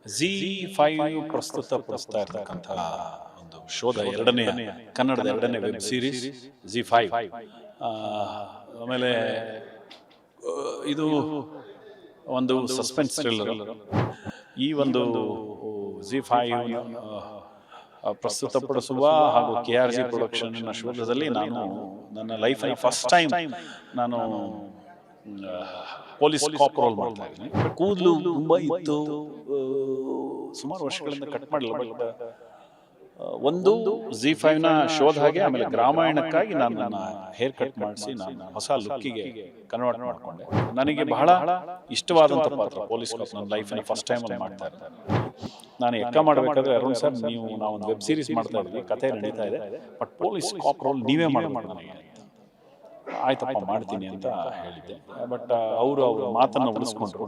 Z5 ಪ್ರಸ್ತುತಪಡಿಸ್ತಾ ಇರ್ತಕ್ಕಂಥ ಒಂದು ಶೋಧ ಕನ್ನಡದ ಎರಡನೇ ವೆಬ್ ಸೀರೀಸ್ Z5. ಆಮೇಲೆ ಇದು ಒಂದು ಸಸ್ಪೆನ್ಸ್ ಥ್ರಿಲ್ಲರ್. ಈ ಒಂದು Z5 ಪ್ರಸ್ತುತಪಡಿಸುವ ಹಾಗೂ KRG ಪ್ರೊಡಕ್ಷನ್ ಶೋಧದಲ್ಲಿ ನಾನು ನನ್ನ ಲೈಫಲ್ಲಿ ಫಸ್ಟ್ ಟೈಮ್ ನಾನು ಪೊಲೀಸ್ ಕಾಪ್ ರೋಲ್ ಮಾಡ್ತಾ ಇದ್ದೀನಿ. ಕೂದಲು ತುಂಬಾ ಇತ್ತು, ಸುಮಾರು ವರ್ಷಗಳಿಂದ ಕಟ್ ಮಾಡಲಿಲ್ಲ. ಬಟ್ ಒಂದು Z5 ನ ಶೋಧ ಹಾಗೆ ಆಮೇಲೆ ಗ್ರಾಮಾಯಣಕ್ಕಾಗಿ ನಾನು ನನ್ನ ಹೇರ್ ಕಟ್ ಮಾಡಿಸಿ ನಾನು ಹೊಸ ಲುಕ್ಕಿಗೆ ಕನ್ವರ್ಟ್ ಮಾಡಿಕೊಂಡೆ. ನನಗೆ ಬಹಳ ಇಷ್ಟವಾದಂಥ ಪಾತ್ರ ಪೊಲೀಸ್ ಕಾಪ್ ನನ್ನ ಲೈಫಿನ ಫಸ್ಟ್ ಟೈಮ್ ಅಲ್ಲಿ ಮಾಡ್ತಾ ಇರ್ತಾರೆ. ನಾನು ಎಕ್ಕ ಮಾಡಬೇಕಾದ್ರೆ ಅರುಣ್ ಸರ್ ನಾವೊಂದು ವೆಬ್ ಸೀರೀಸ್ ಮಾಡ್ತಾ ಇದ್ವಿ, ಕಥೆ ನಡೀತಾ ಇದೆ, ಬಟ್ ಪೊಲೀಸ್ ಕಾಪ್ ರೋಲ್ ನೀವೇ ಮಾಡಬೇಕು ನನಗೆ. ಆಯ್ತಪ್ಪ ಮಾಡ್ತೀನಿ ಅಂತ ಹೇಳಿದ್ದೆ. ಬಟ್ ಅವರು ಮಾತನ್ನು ಉಳಿಸ್ಕೊಂಡ್ರು.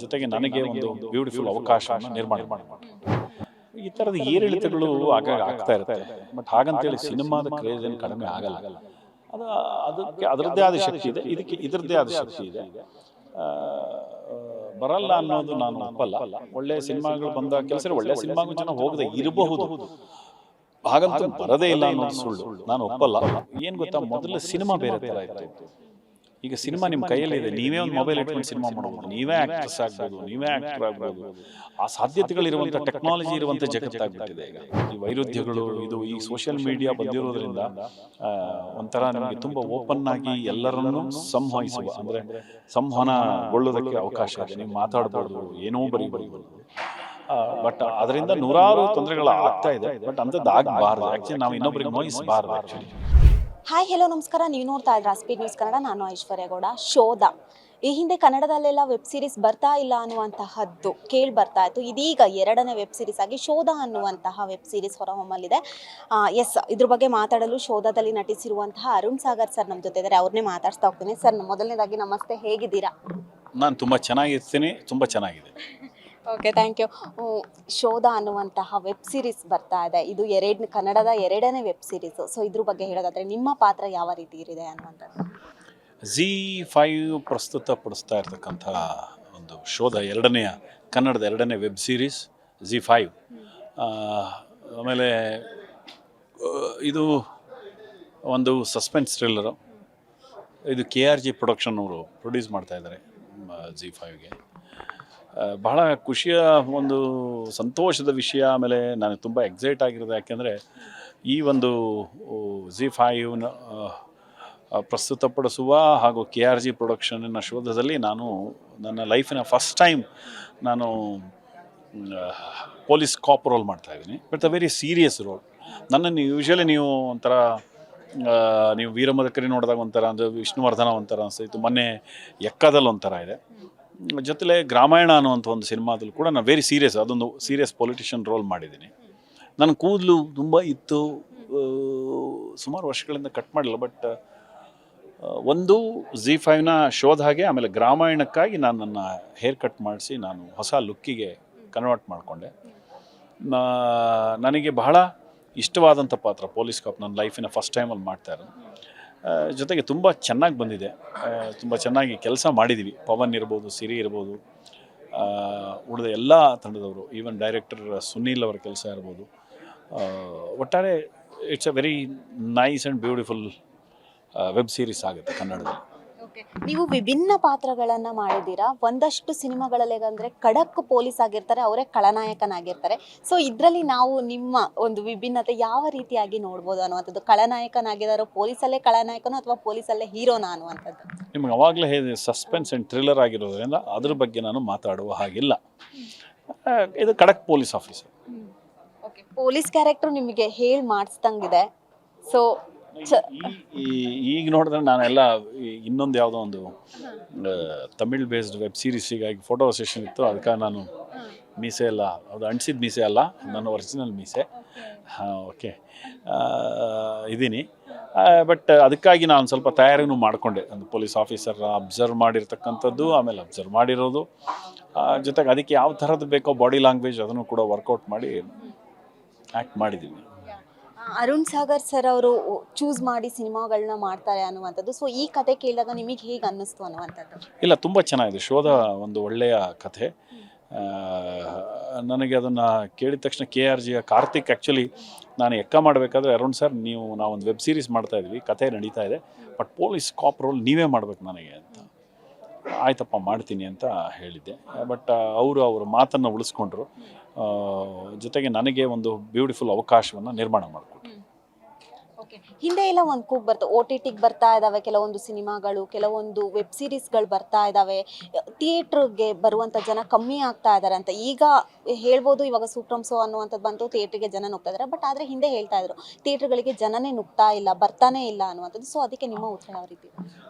ಜೊತೆಗೆ ನನಗೆ ಒಂದು ಬ್ಯೂಟಿಫುಲ್ ಅವಕಾಶವನ್ನು ನಿರ್ಮಾಣ ಮಾಡಿಕೊಂಡ್ರು. ಈ ಥರದ ಏರಿಳಿತಗಳು ಆಗಾಗ ಆಗ್ತಾ ಇರುತ್ತೆ. ಬಟ್ ಹಾಗಂತೇಳಿ ಸಿನಿಮಾದ ಕ್ರೇಜ್ ಏನು ಕಡಿಮೆ ಆಗಲ್ಲ. ಅದಕ್ಕೆ ಅದರದ್ದೇ ಆದ ಶಕ್ತಿ ಇದೆ, ಇದಕ್ಕೆ ಇದರದ್ದೇ ಆದ ಶಕ್ತಿ ಇದೆ. ಬರಲ್ಲ ಅನ್ನೋದು ನಾನು ಒಪ್ಪಲ್ಲ. ಒಳ್ಳೆ ಸಿನಿಮಾಗಳು ಬಂದ ಕೆಲಸ ಒಳ್ಳೆ ಸಿನಿಮಾಗೂ ಜನ ಹೋಗದೆ ಇರಬಹುದು, ಹಾಗಂತೂ ಬರದೇ ಇಲ್ಲ ಅನ್ನೋದು ಸುಳ್ಳು, ನಾನು ಒಪ್ಪಲ್ಲ. ಏನ್ ಗೊತ್ತಾ, ಮೊದಲ ಸಿನಿಮಾ ಬೇರೆ ತರ ಇತ್ತು. ಈಗ ಸಿನಿಮಾ ನಿಮ್ಮ ಕೈಯಲ್ಲಿ ಇದೆ, ನೀವೇ ಒಂದು ಮೊಬೈಲ್ ಇಟ್ಕೊಂಡು ಸಿನಿಮಾ ಮಾಡಬಹುದು, ನೀವೇ ಆಕ್ಟ್ರೆಸ್ ಆಗ್ಬೋದು, ನೀವೇ ಆಕ್ಟರ್ ಆಗ್ಬೋದು. ಆ ಸಾಧ್ಯತೆಗಳಿರುವಂತ ಟೆಕ್ನಾಲಜಿ ಇರುವಂತ ಜಗತ್ತಾಗ್ಬಿಟ್ಟಿದೆ ಈಗ. ಈ ವೈರುಧ್ಯಗಳು, ಈ ಸೋಷಿಯಲ್ ಮೀಡಿಯಾ ಬಂದಿರೋದ್ರಿಂದ ಒಂಥರ ನಿಮಗೆ ತುಂಬಾ ಓಪನ್ ಆಗಿ ಎಲ್ಲರನ್ನೂ ಸಂವಹಿಸುವ, ಅಂದ್ರೆ ಸಂವಹನಗೊಳ್ಳೋದಕ್ಕೆ ಅವಕಾಶ ಇದೆ. ನೀವು ಮಾತಾಡ್ಬೋದು, ಏನೋ ಬರೀಬಹುದು. ಬಟ್ ಅದರಿಂದ ನೂರಾರು ತೊಂದರೆಗಳು ಆಗ್ತಾ ಇದೆ. ಬಟ್ ಅಂಥದ್ದು ಆಗಬಾರ್ದು. ಆಕ್ಚುಲಿ ನಾವು ಇನ್ನೊಬ್ಬರಿಗೆ ನೋಯಿಸಬಾರ್ದು. ಆಕ್ಚುಲಿ ಹಾಯ್, ಹೆಲೋ, ನಮಸ್ಕಾರ. ನೀವು ನೋಡ್ತಾ ಇದ್ರ ಸ್ಪೀಡ್ ನ್ಯೂಸ್ ಕನ್ನಡ. ನಾನು ಐಶ್ವರ್ಯ ಗೌಡ. ಶೋಧ ಈ ಹಿಂದೆ ಕನ್ನಡದಲ್ಲೆಲ್ಲ ವೆಬ್ ಸೀರೀಸ್ ಬರ್ತಾ ಇಲ್ಲ ಅನ್ನುವಂತಹದ್ದು ಕೇಳಿ ಬರ್ತಾ ಇತ್ತು. ಇದೀಗ ಎರಡನೇ ವೆಬ್ ಸೀರೀಸ್ ಆಗಿ ಶೋಧ ಅನ್ನುವಂತಹ ವೆಬ್ ಸೀರೀಸ್ ಹೊರಹೊಮ್ಮಲಿದೆ. ಇದ್ರ ಬಗ್ಗೆ ಮಾತಾಡಲು ಶೋಧದಲ್ಲಿ ನಟಿಸಿರುವಂತಹ ಅರುಣ್ ಸಾಗರ್ ಸರ್ ನಮ್ಮ ಜೊತೆ ಇದ್ದಾರೆ. ಅವ್ರನ್ನೇ ಮಾತಾಡ್ಸ್ತಾ ಹೋಗ್ತೀನಿ. ಸರ್, ಮೊದಲನೇದಾಗಿ ನಮಸ್ತೆ, ಹೇಗಿದ್ದೀರಾ? ನಾನು ತುಂಬ ಚೆನ್ನಾಗಿರ್ತೀನಿ, ತುಂಬ ಚೆನ್ನಾಗಿದೆ. Okay, thank you. ಶೋಧ ಅನ್ನುವಂತಹ ವೆಬ್ ಸೀರೀಸ್ ಬರ್ತಾ ಇದೆ. ಇದು ಕನ್ನಡದ ಎರಡನೇ ವೆಬ್ ಸೀರೀಸ್. ಸೊ ಇದ್ರ ಬಗ್ಗೆ ಹೇಳೋದಾದ್ರೆ ನಿಮ್ಮ ಪಾತ್ರ ಯಾವ ರೀತಿ ಇದೆ ಅನ್ನುವಂಥದ್ದು. Z5 ಪ್ರಸ್ತುತಪಡಿಸ್ತಾ ಇರ್ತಕ್ಕಂಥ ಒಂದು ಶೋಧ ಕನ್ನಡದ ಎರಡನೇ ವೆಬ್ ಸೀರೀಸ್ Z5. ಆಮೇಲೆ ಇದು ಒಂದು ಸಸ್ಪೆನ್ಸ್ ಥ್ರಿಲ್ಲರು. ಇದು KRG ಪ್ರೊಡಕ್ಷನ್ ಅವರು ಪ್ರೊಡ್ಯೂಸ್ ಮಾಡ್ತಾ ಇದ್ದಾರೆ Z5ಗೆ. ಬಹಳ ಖುಷಿಯ ಒಂದು ಸಂತೋಷದ ವಿಷಯ. ಆಮೇಲೆ ನಾನು ತುಂಬ ಎಕ್ಸೈಟ್ ಆಗಿರೋದು, ಯಾಕೆಂದರೆ ಈ ಒಂದು Z5 ಪ್ರಸ್ತುತಪಡಿಸುವ ಹಾಗೂ KRG ಪ್ರೊಡಕ್ಷನ್ನ ಶೋಧದಲ್ಲಿ ನಾನು ನನ್ನ ಲೈಫಿನ ಫಸ್ಟ್ ಟೈಮ್ ನಾನು ಪೊಲೀಸ್ ಕಾಪ್ ರೋಲ್ ಮಾಡ್ತಾಯಿದ್ದೀನಿ. But a very serious role. ನನ್ನನ್ನು ಯೂಶ್ವಲಿ ನೀವು ಒಂಥರ ನೀವು ವೀರಮದಕರಿ ನೋಡಿದಾಗ ಒಂಥರ, ಅಂದರೆ ವಿಷ್ಣುವರ್ಧನ ಒಂಥರ ಅನಿಸ್ತಾಯಿತ್ತು. ಮೊನ್ನೆ ಎಕ್ಕದಲ್ಲಿ ಒಂಥರ ಇದೆ. ಜೊತೆಲೆ ಗ್ರಾಮಾಯಣ ಅನ್ನುವಂಥ ಒಂದು ಸಿನಿಮಾದಲ್ಲಿ ಕೂಡ ನಾನು ವೆರಿ ಸೀರಿಯಸ್, ಅದೊಂದು ಸೀರಿಯಸ್ ಪೊಲಿಟಿಷಿಯನ್ ರೋಲ್ ಮಾಡಿದ್ದೀನಿ. ನನ್ನ ಕೂದಲು ತುಂಬ ಇತ್ತು, ಸುಮಾರು ವರ್ಷಗಳಿಂದ ಕಟ್ ಮಾಡಲಿಲ್ಲ. ಬಟ್ ಒಂದು Z5 ನ ಶೋಧ ಹಾಗೆ ಆಮೇಲೆ ಗ್ರಾಮಾಯಣಕ್ಕಾಗಿ ನಾನು ನನ್ನ ಹೇರ್ ಕಟ್ ಮಾಡಿಸಿ ನಾನು ಹೊಸ ಲುಕ್ಕಿಗೆ ಕನ್ವರ್ಟ್ ಮಾಡಿಕೊಂಡೆ. ನನಗೆ ಬಹಳ ಇಷ್ಟವಾದಂಥ ಪಾತ್ರ ಪೊಲೀಸ್ ಕಾಪ್ ನನ್ನ ಲೈಫಿನ ಫಸ್ಟ್ ಟೈಮಲ್ಲಿ ಮಾಡ್ತಾ ಇರೋದು. ಜೊತೆಗೆ ತುಂಬ ಚೆನ್ನಾಗಿ ಬಂದಿದೆ, ತುಂಬ ಚೆನ್ನಾಗಿ ಕೆಲಸ ಮಾಡಿದ್ದೀವಿ. ಪವನ್ ಇರ್ಬೋದು, ಸಿರಿ ಇರ್ಬೋದು, ಉಳಿದ ಎಲ್ಲ ತಂಡದವರು, ಈವನ್ ಡೈರೆಕ್ಟರ್ ಸುನೀಲ್ ಅವರ ಕೆಲಸ ಇರ್ಬೋದು. ಒಟ್ಟಾರೆ it's a very nice and beautiful web series ಆಗುತ್ತೆ ಕನ್ನಡದಲ್ಲಿ. ನೀವು ವಿಭಿನ್ನ ಪಾತ್ರಗಳನ್ನು ಮಾಡಿದ್ದೀರಾ. ಒಂದಷ್ಟು ಸಿನಿಮಾಗಳಲ್ಲಿ ಅಂದರೆ ಖಡಕ್ ಪೊಲೀಸ್ ಆಗಿರ್ತಾರೆ, ಅವರೇ ಖಳನಾಯಕನಾಗಿರ್ತಾರೆ. ಸೊ ಇದರಲ್ಲಿ ನಾವು ನಿಮ್ಮ ಒಂದು ವಿಭಿನ್ನತೆ ಯಾವ ರೀತಿಯಾಗಿ ನೋಡ್ಬೋದು ಅನ್ನುವಂಥದ್ದು? ಖಳನಾಯಕನಾಗಿದ್ದಾರೋ, ಪೊಲೀಸಲ್ಲೇ ಖಳನಾಯಕನೋ ಅಥವಾ ಪೊಲೀಸಲ್ಲೇ ಹೀರೋನಾ ಅನ್ನುವಂಥದ್ದು? ನಿಮ್ಗೆ ಅವಾಗಲೇ ಹೇಳಿದೆ, ಸಸ್ಪೆನ್ಸ್ ಆ್ಯಂಡ್ ಥ್ರಿಲ್ಲರ್ ಆಗಿರೋದ್ರಿಂದ ಅದ್ರ ಬಗ್ಗೆ ನಾನು ಮಾತಾಡುವ ಹಾಗಿಲ್ಲ. ಇದು ಖಡಕ್ police officer. Okay, police character ನಿಮಗೆ ಹೇಳಿ ಮಾಡಿಸ್ದಂಗಿದೆ. ಸೊ ಈಗ ನೋಡಿದ್ರೆ ನಾನೆಲ್ಲ ಇನ್ನೊಂದು ಯಾವುದೋ ಒಂದು ತಮಿಳ್ ಬೇಸ್ಡ್ ವೆಬ್ ಸೀರೀಸಿಗಾಗಿ ಫೋಟೋ ಸೆಷನ್ ಇತ್ತು. ಅದಕ್ಕೆ ನಾನು ಮೀಸೆ ಎಲ್ಲ, ಅದು ಅಂಟಿಸಿದ ಮೀಸೆ ಅಲ್ಲ, ನನ್ನ ಒರಿಜಿನಲ್ ಮೀಸೆ. ಓಕೆ, ಇದ್ದೀನಿ. ಬಟ್ ಅದಕ್ಕಾಗಿ ನಾನು ಸ್ವಲ್ಪ ತಯಾರಿನೂ ಮಾಡಿಕೊಂಡೆ. ಒಂದು ಪೊಲೀಸ್ ಆಫೀಸರ್ ಅಬ್ಸರ್ವ್ ಮಾಡಿರ್ತಕ್ಕಂಥದ್ದು, ಆಮೇಲೆ ಅಬ್ಸರ್ವ್ ಮಾಡಿರೋದು, ಜೊತೆಗೆ ಅದಕ್ಕೆ ಯಾವ ಥರದ್ದು ಬೇಕೋ ಬಾಡಿ ಲ್ಯಾಂಗ್ವೇಜ್ ಅದನ್ನು ಕೂಡ ವರ್ಕೌಟ್ ಮಾಡಿ ಆ್ಯಕ್ಟ್ ಮಾಡಿದ್ದೀವಿ. ಅರುಣ್ ಸಾಗರ್ ಸರ್ ಅವರು ಚೂಸ್ ಮಾಡಿ ಸಿನಿಮಾಗಳನ್ನ ಮಾಡ್ತಾರೆ ಅನ್ನುವಂಥದ್ದು. ಸೊ ಈ ಕತೆ ಕೇಳಿದಾಗ ನಿಮಗೆ ಹೇಗೆ ಅನ್ನಿಸ್ತು ಅನ್ನುವಂಥದ್ದು? ಇಲ್ಲ, ತುಂಬ ಚೆನ್ನಾಗಿದೆ. ಶೋಧ ಒಂದು ಒಳ್ಳೆಯ ಕಥೆ. ನನಗೆ ಅದನ್ನು ಕೇಳಿದ ತಕ್ಷಣ KRG ಕಾರ್ತಿಕ್ ಆ್ಯಕ್ಚುಲಿ ನಾನು ಎಕ್ಕ ಮಾಡಬೇಕಾದ್ರೆ ಅರುಣ್ ಸರ್ ನಾವೊಂದು ವೆಬ್ ಸೀರೀಸ್ ಮಾಡ್ತಾಯಿದ್ವಿ, ಕತೆ ನಡೀತಾ ಇದೆ, ಬಟ್ ಪೊಲೀಸ್ ಕಾಪ್ ರೋಲ್ ನೀವೇ ಮಾಡ್ಬೇಕು ನನಗೆ ಅಂತ. ಆಯ್ತಪ್ಪ ಮಾಡ್ತೀನಿ ಅಂತ ಹೇಳಿದ್ದೆ. ಬಟ್ ಅವ್ರ ಮಾತನ್ನು ಉಳಿಸ್ಕೊಂಡ್ರು, ಜೊತೆಗೆ ನನಗೆ ಒಂದು ಬ್ಯೂಟಿಫುಲ್ ಅವಕಾಶವನ್ನು ನಿರ್ಮಾಣ ಮಾಡಿಕೊಟ್ರು. ಹಿಂದೆ ಎಲ್ಲ ಒಂದು ಕೂಗ್ ಬರ್ತಾ OTTಗೆ ಬರ್ತಾ ಇದ್ದಾವೆ ಕೆಲವೊಂದು ಸಿನಿಮಾಗಳು, ಕೆಲವೊಂದು ವೆಬ್ ಸೀರೀಸ್ಗಳು ಬರ್ತಾ ಇದ್ದಾವೆ, ಥಿಯೇಟ್ರಿಗೆ ಬರುವಂಥ ಜನ ಕಮ್ಮಿ ಆಗ್ತಾ ಇದ್ದಾರೆ ಅಂತ. ಈಗ ಹೇಳ್ಬೋದು ಇವಾಗ ಸೂಪ್ರಮ್ ಶೋ ಅನ್ನುವಂಥದ್ದು ಬಂತು, ಥಿಯೇಟ್ರಿಗೆ ಜನ ನುಗ್ತಾ ಇದ್ದಾರೆ. ಬಟ್ ಆದರೆ ಹಿಂದೆ ಹೇಳ್ತಾ ಇದ್ರು ಥಿಯೇಟ್ರ್ಗಳಿಗೆ ಜನನೇ ನುಗ್ತಾ ಇಲ್ಲ, ಬರ್ತಾನೆ ಇಲ್ಲ ಅನ್ನುವಂಥದ್ದು. ಸೊ ಅದಕ್ಕೆ ನಿಮ್ಮ ಉತ್ತರ ಯಾವ ರೀತಿ?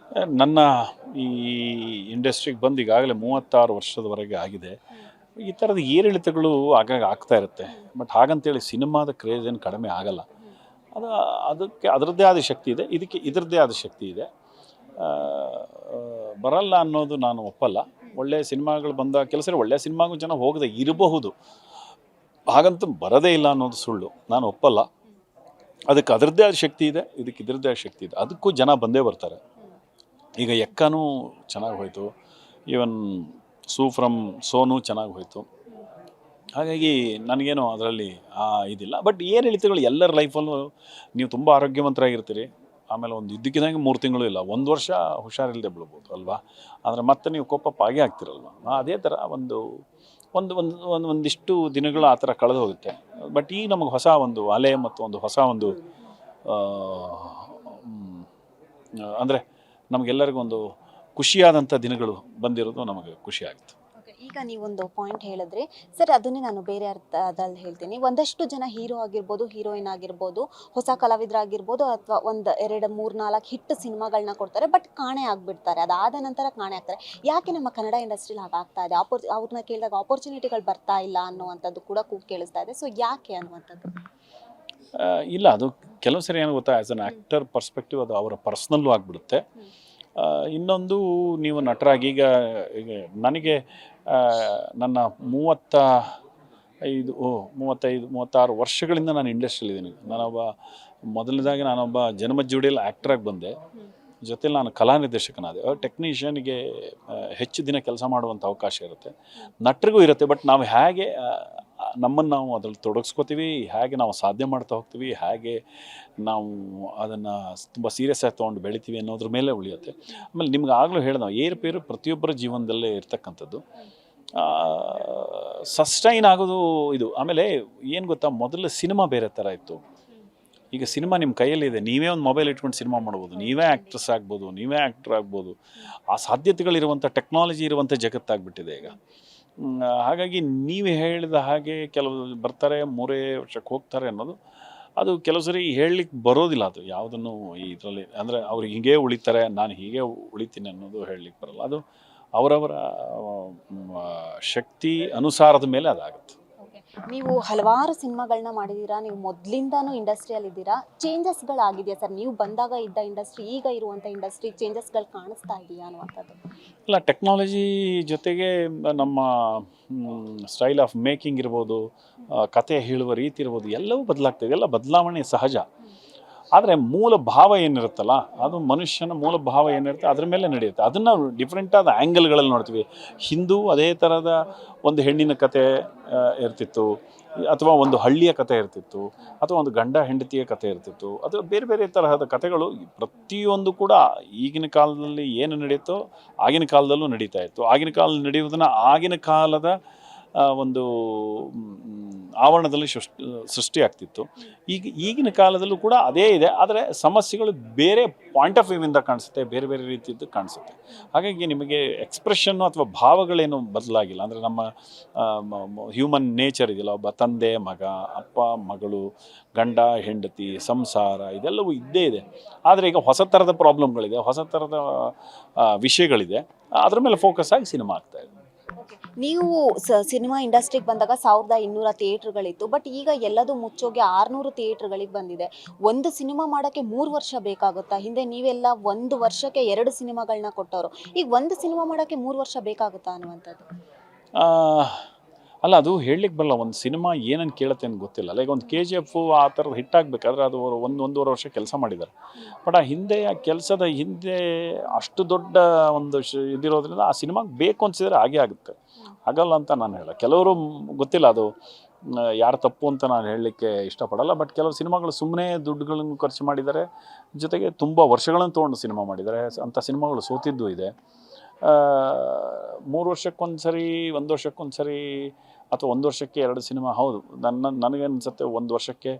ನನ್ನ ಈ ಇಂಡಸ್ಟ್ರಿಗೆ ಬಂದು ಈಗಾಗಲೇ 36 ವರ್ಷದವರೆಗೆ ಆಗಿದೆ. ಈ ಥರದ ಏರಿಳಿತಗಳು ಆಗಾಗ ಆಗ್ತಾ ಇರುತ್ತೆ. ಬಟ್ ಹಾಗಂತೇಳಿ ಸಿನಿಮಾದ ಕ್ರೇಜ್ ಏನು ಕಡಿಮೆ ಆಗಲ್ಲ. ಅದಕ್ಕೆ ಅದರದ್ದೇ ಆದ ಶಕ್ತಿ ಇದೆ, ಇದಕ್ಕೆ ಇದರದ್ದೇ ಆದ ಶಕ್ತಿ ಇದೆ. ಬರಲ್ಲ ಅನ್ನೋದು ನಾನು ಒಪ್ಪಲ್ಲ. ಒಳ್ಳೆಯ ಸಿನಿಮಾಗಳು ಬಂದಾಗ ಕೆಲಸ ಒಳ್ಳೆಯ ಸಿನಿಮಾಗೂ ಜನ ಹೋಗದೆ ಇರಬಹುದು, ಹಾಗಂತೂ ಬರೋದೇ ಇಲ್ಲ ಅನ್ನೋದು ಸುಳ್ಳು, ನಾನು ಒಪ್ಪಲ್ಲ. ಅದಕ್ಕೆ ಅದರದ್ದೇ ಆದ ಶಕ್ತಿ ಇದೆ, ಇದಕ್ಕೆ ಇದರದ್ದೇ ಆದ ಶಕ್ತಿ ಇದೆ, ಅದಕ್ಕೂ ಜನ ಬಂದೇ ಬರ್ತಾರೆ. ಈಗ ಎಕ್ಕನೂ ಚೆನ್ನಾಗಿ ಹೋಯಿತು, ಈವನ್ ಸೂಫ್ರಮ್ ಸೋನು ಚೆನ್ನಾಗಿ ಹೋಯಿತು. ಹಾಗಾಗಿ ನನಗೇನು ಅದರಲ್ಲಿ ಇದಿಲ್ಲ. ಬಟ್ ಏರಿಳಿತಗಳು ಎಲ್ಲರ ಲೈಫಲ್ಲೂ ನೀವು ತುಂಬ ಆರೋಗ್ಯವಂತರಾಗಿರ್ತೀರಿ, ಆಮೇಲೆ ಒಂದು ಇದ್ದಕ್ಕಿದ್ದಂಗೆ 3 ತಿಂಗಳು ಇಲ್ಲ, 1 ವರ್ಷ ಹುಷಾರಿಲ್ಲದೆ ಬಿಡ್ಬೋದು ಅಲ್ವಾ. ಆದರೆ ಮತ್ತೆ ನೀವು ಕೋಪ ಆಗೇ ಆಗ್ತಿರಲ್ವ. ಅದೇ ಥರ ಒಂದಿಷ್ಟು ದಿನಗಳು ಆ ಥರ ಕಳೆದು ಹೋಗುತ್ತೆ. ಬಟ್ ಈಗ ನಮಗೆ ಹೊಸ ಒಂದು ಅಲೆ ಮತ್ತು ಒಂದು ಹೊಸ ಒಂದು ಅಂದರೆ ನಮಗೆಲ್ಲರಿಗೂ ಒಂದು ಖುಷಿಯಾದಂಥ ದಿನಗಳು ಬಂದಿರೋದು ನಮಗೆ ಖುಷಿ ಆಗುತ್ತೆ. ಈಗ ನೀವೊಂದು ಪಾಯಿಂಟ್ ಹೇಳಿದ್ರಿ ಸರ್, ಅದನ್ನೇ ನಾನು ಬೇರೆ ಅರ್ಥದಲ್ಲಿ ಹೇಳ್ತೀನಿ. ಒಂದಷ್ಟು ಜನ ಹೀರೋ ಆಗಿರ್ಬೋದು, ಹೀರೋಯಿನ್ ಆಗಿರ್ಬೋದು, ಹೊಸ ಕಲಾವಿದರಾಗಿರ್ಬೋದು, ಅಥವಾ 1, 2, 3, 4 ಹಿಟ್ ಸಿನಿಮಾಗಳನ್ನ ಕೊಡ್ತಾರೆ, ಬಟ್ ಕಾಣೆ ಆಗಿಬಿಡ್ತಾರೆ. ಅದಾದ ನಂತರ ಕಾಣೆ ಆಗ್ತಾರೆ. ಯಾಕೆ ನಮ್ಮ ಕನ್ನಡ ಇಂಡಸ್ಟ್ರಿಲಿ ಹಾಗಾಗ್ತಾ ಇದೆ? ಅವ್ರನ್ನ ಕೇಳಿದಾಗ ಆಪರ್ಚುನಿಟಿಗಳು ಬರ್ತಾ ಇಲ್ಲ ಅನ್ನುವಂಥದ್ದು ಕೂಡ ಕೂಗಿ ಕೇಳಿಸ್ತಾ ಇದೆ. ಸೊ ಯಾಕೆ ಅನ್ನುವಂಥದ್ದು? ಇಲ್ಲ, ಅದು ಕೆಲವು ಸರಿ ಏನು ಗೊತ್ತಾ, ಆ್ಯಸ್ ಅನ್ ಆ್ಯಕ್ಟರ್ ಪರ್ಸ್ಪೆಕ್ಟಿವ್ ಅದು ಅವರ ಪರ್ಸ್ನಲ್ಲು ಆಗಿಬಿಡುತ್ತೆ. ಇನ್ನೊಂದು ನೀವು ನಟರಾಗಿ ಈಗ ನನಗೆ ನನ್ನ 36 ವರ್ಷಗಳಿಂದ ನಾನು ಇಂಡಸ್ಟ್ರಿಯಲ್ಲಿದ್ದೀನಿ. ನಾನೊಬ್ಬ ಜನಮಜ್ಜುಡಿಯಲ್ಲಿ ಆ್ಯಕ್ಟ್ರಾಗಿ ಬಂದೆ, ಜೊತೆಲಿ ನಾನು ಕಲಾ ನಿರ್ದೇಶಕನಾದೆ. ಟೆಕ್ನಿಷಿಯನ್ಗೆ ಹೆಚ್ಚು ದಿನ ಕೆಲಸ ಮಾಡುವಂಥ ಅವಕಾಶ ಇರುತ್ತೆ, ನಟರಿಗೂ ಇರುತ್ತೆ. ಬಟ್ ನಾವು ಹೇಗೆ ನಮ್ಮನ್ನು ನಾವು ಅದರಲ್ಲಿ ತೊಡಗಿಸ್ಕೋತೀವಿ, ಹೇಗೆ ನಾವು ಸಾಧ್ಯ ಮಾಡ್ತಾ ಹೋಗ್ತೀವಿ, ಹೇಗೆ ನಾವು ಅದನ್ನು ತುಂಬ ಸೀರಿಯಸ್ ಆಗಿ ತೊಗೊಂಡು ಬೆಳಿತೀವಿ ಅನ್ನೋದ್ರ ಮೇಲೆ ಉಳಿಯುತ್ತೆ. ಆಮೇಲೆ ನಿಮ್ಗೆ ಆಗಲೂ ಹೇಳಿದ ಏರುಪೇರು ಪ್ರತಿಯೊಬ್ಬರ ಜೀವನದಲ್ಲೇ ಇರ್ತಕ್ಕಂಥದ್ದು. ಸಸ್ಟೈನ್ ಆಗೋದು ಇದು. ಆಮೇಲೆ ಏನು ಗೊತ್ತಾ, ಮೊದಲು ಸಿನಿಮಾ ಬೇರೆ ಥರ ಇತ್ತು. ಈಗ ಸಿನಿಮಾ ನಿಮ್ಮ ಕೈಯಲ್ಲಿದೆ, ನೀವೇ ಒಂದು ಮೊಬೈಲ್ ಇಟ್ಕೊಂಡು ಸಿನಿಮಾ ಮಾಡ್ಬೋದು, ನೀವೇ ಆ್ಯಕ್ಟ್ರೆಸ್ ಆಗ್ಬೋದು, ನೀವೇ ಆ್ಯಕ್ಟ್ರ್ ಆಗ್ಬೋದು. ಆ ಸಾಧ್ಯತೆಗಳಿರುವಂಥ ಟೆಕ್ನಾಲಜಿ ಇರುವಂಥ ಜಗತ್ತಾಗ್ಬಿಟ್ಟಿದೆ ಈಗ. ಹಾಗಾಗಿ ನೀವು ಹೇಳಿದ ಹಾಗೆ ಕೆಲವು ಬರ್ತಾರೆ, 3 ವರ್ಷಕ್ಕೆ ಹೋಗ್ತಾರೆ ಅನ್ನೋದು ಅದು ಕೆಲವು ಸರಿ ಹೇಳಲಿಕ್ಕೆ ಬರೋದಿಲ್ಲ. ಅದು ಯಾವುದನ್ನು ಇದರಲ್ಲಿ ಅಂದರೆ ಅವ್ರು ಹೀಗೆ ಉಳಿತಾರೆ, ನಾನು ಹೀಗೆ ಉಳಿತೀನಿ ಅನ್ನೋದು ಹೇಳಲಿಕ್ಕೆ ಬರೋಲ್ಲ. ಅದು ಅವರವರ ಶಕ್ತಿ ಅನುಸಾರದ ಮೇಲೆ ಅದಾಗುತ್ತೆ. ನೀವು ಹಲವಾರು ಸಿನಿಮಾಗಳನ್ನ ಮಾಡಿದ್ದೀರಾ, ನೀವು ಮೊದಲಿಂದಾನು ಇಂಡಸ್ಟ್ರಿಯಲ್ಲಿ ಇದ್ದೀರಾ. ಚೇಂಜಸ್ಗಳಾಗಿದೆಯಾ ಸರ್? ನೀವು ಬಂದಾಗ ಇದ್ದ ಇಂಡಸ್ಟ್ರಿ, ಈಗ ಇರುವಂಥ ಇಂಡಸ್ಟ್ರಿ ಚೇಂಜಸ್ಗಳು ಕಾಣಿಸ್ತಾ ಇದೆಯಾ ಅನ್ನುವಂಥದ್ದು? ಇಲ್ಲ, ಟೆಕ್ನಾಲಜಿ ಜೊತೆಗೆ ನಮ್ಮ ಸ್ಟೈಲ್ ಆಫ್ ಮೇಕಿಂಗ್ ಇರ್ಬೋದು, ಕತೆ ಹೇಳುವ ರೀತಿ ಇರ್ಬೋದು, ಎಲ್ಲವೂ ಬದಲಾಗ್ತದೆ. ಎಲ್ಲ ಬದಲಾವಣೆ ಸಹಜ. ಆದರೆ ಮೂಲ ಭಾವ ಏನಿರುತ್ತಲ್ಲ, ಅದು ಮನುಷ್ಯನ ಮೂಲ ಭಾವ ಏನಿರುತ್ತೆ ಅದ್ರ ಮೇಲೆ ನಡೆಯುತ್ತೆ. ಅದನ್ನು ಡಿಫ್ರೆಂಟಾದ ಆ್ಯಂಗಲ್ಗಳಲ್ಲಿ ನೋಡ್ತೀವಿ. ಹಿಂದೂ ಅದೇ ಥರದ ಒಂದು ಹೆಣ್ಣಿನ ಕತೆ ಇರ್ತಿತ್ತು, ಅಥವಾ ಒಂದು ಹಳ್ಳಿಯ ಕತೆ ಇರ್ತಿತ್ತು, ಅಥವಾ ಒಂದು ಗಂಡ ಹೆಂಡತಿಯ ಕತೆ ಇರ್ತಿತ್ತು, ಅಥವಾ ಬೇರೆ ಬೇರೆ ತರಹದ ಕತೆಗಳು. ಪ್ರತಿಯೊಂದು ಕೂಡ ಈಗಿನ ಕಾಲದಲ್ಲಿ ಏನು ನಡೆಯುತ್ತೋ ಆಗಿನ ಕಾಲದಲ್ಲೂ ನಡೀತಾ ಇತ್ತು. ಆಗಿನ ಕಾಲದಲ್ಲಿ ನಡೆಯುವುದನ್ನು ಆಗಿನ ಕಾಲದ ಒಂದು ಆವರಣದಲ್ಲಿ ಸೃಷ್ಟಿ ಆಗ್ತಿತ್ತು. ಈಗಿನ ಕಾಲದಲ್ಲೂ ಕೂಡ ಅದೇ ಇದೆ, ಆದರೆ ಸಮಸ್ಯೆಗಳು ಬೇರೆ ಪಾಯಿಂಟ್ ಆಫ್ ವ್ಯೂವಿಂದ ಕಾಣಿಸುತ್ತೆ, ಬೇರೆ ಬೇರೆ ರೀತಿಯದ್ದು ಕಾಣಿಸುತ್ತೆ. ಹಾಗಾಗಿ ನಿಮಗೆ ಎಕ್ಸ್ಪ್ರೆಷನ್ನು ಅಥವಾ ಭಾವಗಳೇನು ಬದಲಾಗಿಲ್ಲ. ಅಂದರೆ ನಮ್ಮ ಹ್ಯೂಮನ್ ನೇಚರ್ ಇದೆಯಲ್ಲ, ಒಬ್ಬ ತಂದೆ ಮಗ, ಅಪ್ಪ ಮಗಳು, ಗಂಡ ಹೆಂಡತಿ, ಸಂಸಾರ, ಇದೆಲ್ಲವೂ ಇದ್ದೇ ಇದೆ. ಆದರೆ ಈಗ ಹೊಸ ಥರದ ಪ್ರಾಬ್ಲಮ್ಗಳಿದೆ, ಹೊಸ ಥರದ ವಿಷಯಗಳಿದೆ. ಅದರ ಮೇಲೆ ಫೋಕಸ್ ಆಗಿ ಸಿನಿಮಾ ಆಗ್ತಾಯಿದೆ. ನೀವು ಸಿನಿಮಾ ಇಂಡಸ್ಟ್ರಿಗೆ ಬಂದಾಗ 1200 ಥಿಯೇಟ್ರ್ಗಳಿತ್ತು, ಬಟ್ ಈಗ ಎಲ್ಲದೂ ಮುಚ್ಚೋಗಿ 600 ಥಿಯೇಟ್ರ್ಗಳಿಗೆ ಬಂದಿದೆ. ಒಂದು ಸಿನಿಮಾ ಮಾಡೋಕ್ಕೆ 3 ವರ್ಷ ಬೇಕಾಗುತ್ತಾ? ಹಿಂದೆ ನೀವೆಲ್ಲ 1 ವರ್ಷಕ್ಕೆ 2 ಸಿನಿಮಾಗಳನ್ನ ಕೊಟ್ಟವರು. ಈಗ ಒಂದು ಸಿನಿಮಾ ಮಾಡೋಕ್ಕೆ 3 ವರ್ಷ ಬೇಕಾಗುತ್ತಾ ಅನ್ನುವಂಥದ್ದು? ಅಲ್ಲ ಅದು ಹೇಳಲಿಕ್ಕೆ ಬರಲ್ಲ, ಒಂದು ಸಿನಿಮಾ ಏನನ್ನು ಕೇಳುತ್ತೆ ಅಂತ ಗೊತ್ತಿಲ್ಲ. ಲೈಕ್ ಒಂದು KGF ಆ ಥರದ್ದು ಹಿಟ್ ಆಗಬೇಕಾದ್ರೆ ಅದು ಅವರು ಒಂದೂವರೆ ವರ್ಷ ಕೆಲಸ ಮಾಡಿದ್ದಾರೆ. ಬಟ್ ಆ ಹಿಂದೆ ಆ ಕೆಲಸದ ಹಿಂದೆ ಅಷ್ಟು ದೊಡ್ಡ ಒಂದು ಇದಿರೋದ್ರಿಂದ ಆ ಸಿನಿಮಾಗೆ ಬೇಕು ಅನಿಸಿದ್ರೆ ಹಾಗೇ ಆಗುತ್ತೆ. ಆಗಲ್ಲ ಅಂತ ನಾನು ಹೇಳ. ಕೆಲವರು ಗೊತ್ತಿಲ್ಲ ಅದು ಯಾರು ತಪ್ಪು ಅಂತ ನಾನು ಹೇಳಲಿಕ್ಕೆ ಇಷ್ಟಪಡಲ್ಲ. ಬಟ್ ಕೆಲವು ಸಿನಿಮಾಗಳು ಸುಮ್ಮನೆ ದುಡ್ಡುಗಳನ್ನು ಖರ್ಚು ಮಾಡಿದ್ದಾರೆ, ಜೊತೆಗೆ ತುಂಬ ವರ್ಷಗಳನ್ನು ತೊಗೊಂಡು ಸಿನಿಮಾ ಮಾಡಿದ್ದಾರೆ. ಅಂಥ ಸಿನಿಮಾಗಳು ಸೋತಿದ್ದು ಇದೆ. 3 ವರ್ಷಕ್ಕೊಂದು ಸರಿ, 1 ವರ್ಷಕ್ಕೊಂದು ಸರಿ, ಅಥವಾ 1 ವರ್ಷಕ್ಕೆ 2 ಸಿನಿಮಾ. ಹೌದು, ನನಗೆ ಅನಿಸುತ್ತೆ 1 ವರ್ಷಕ್ಕೆ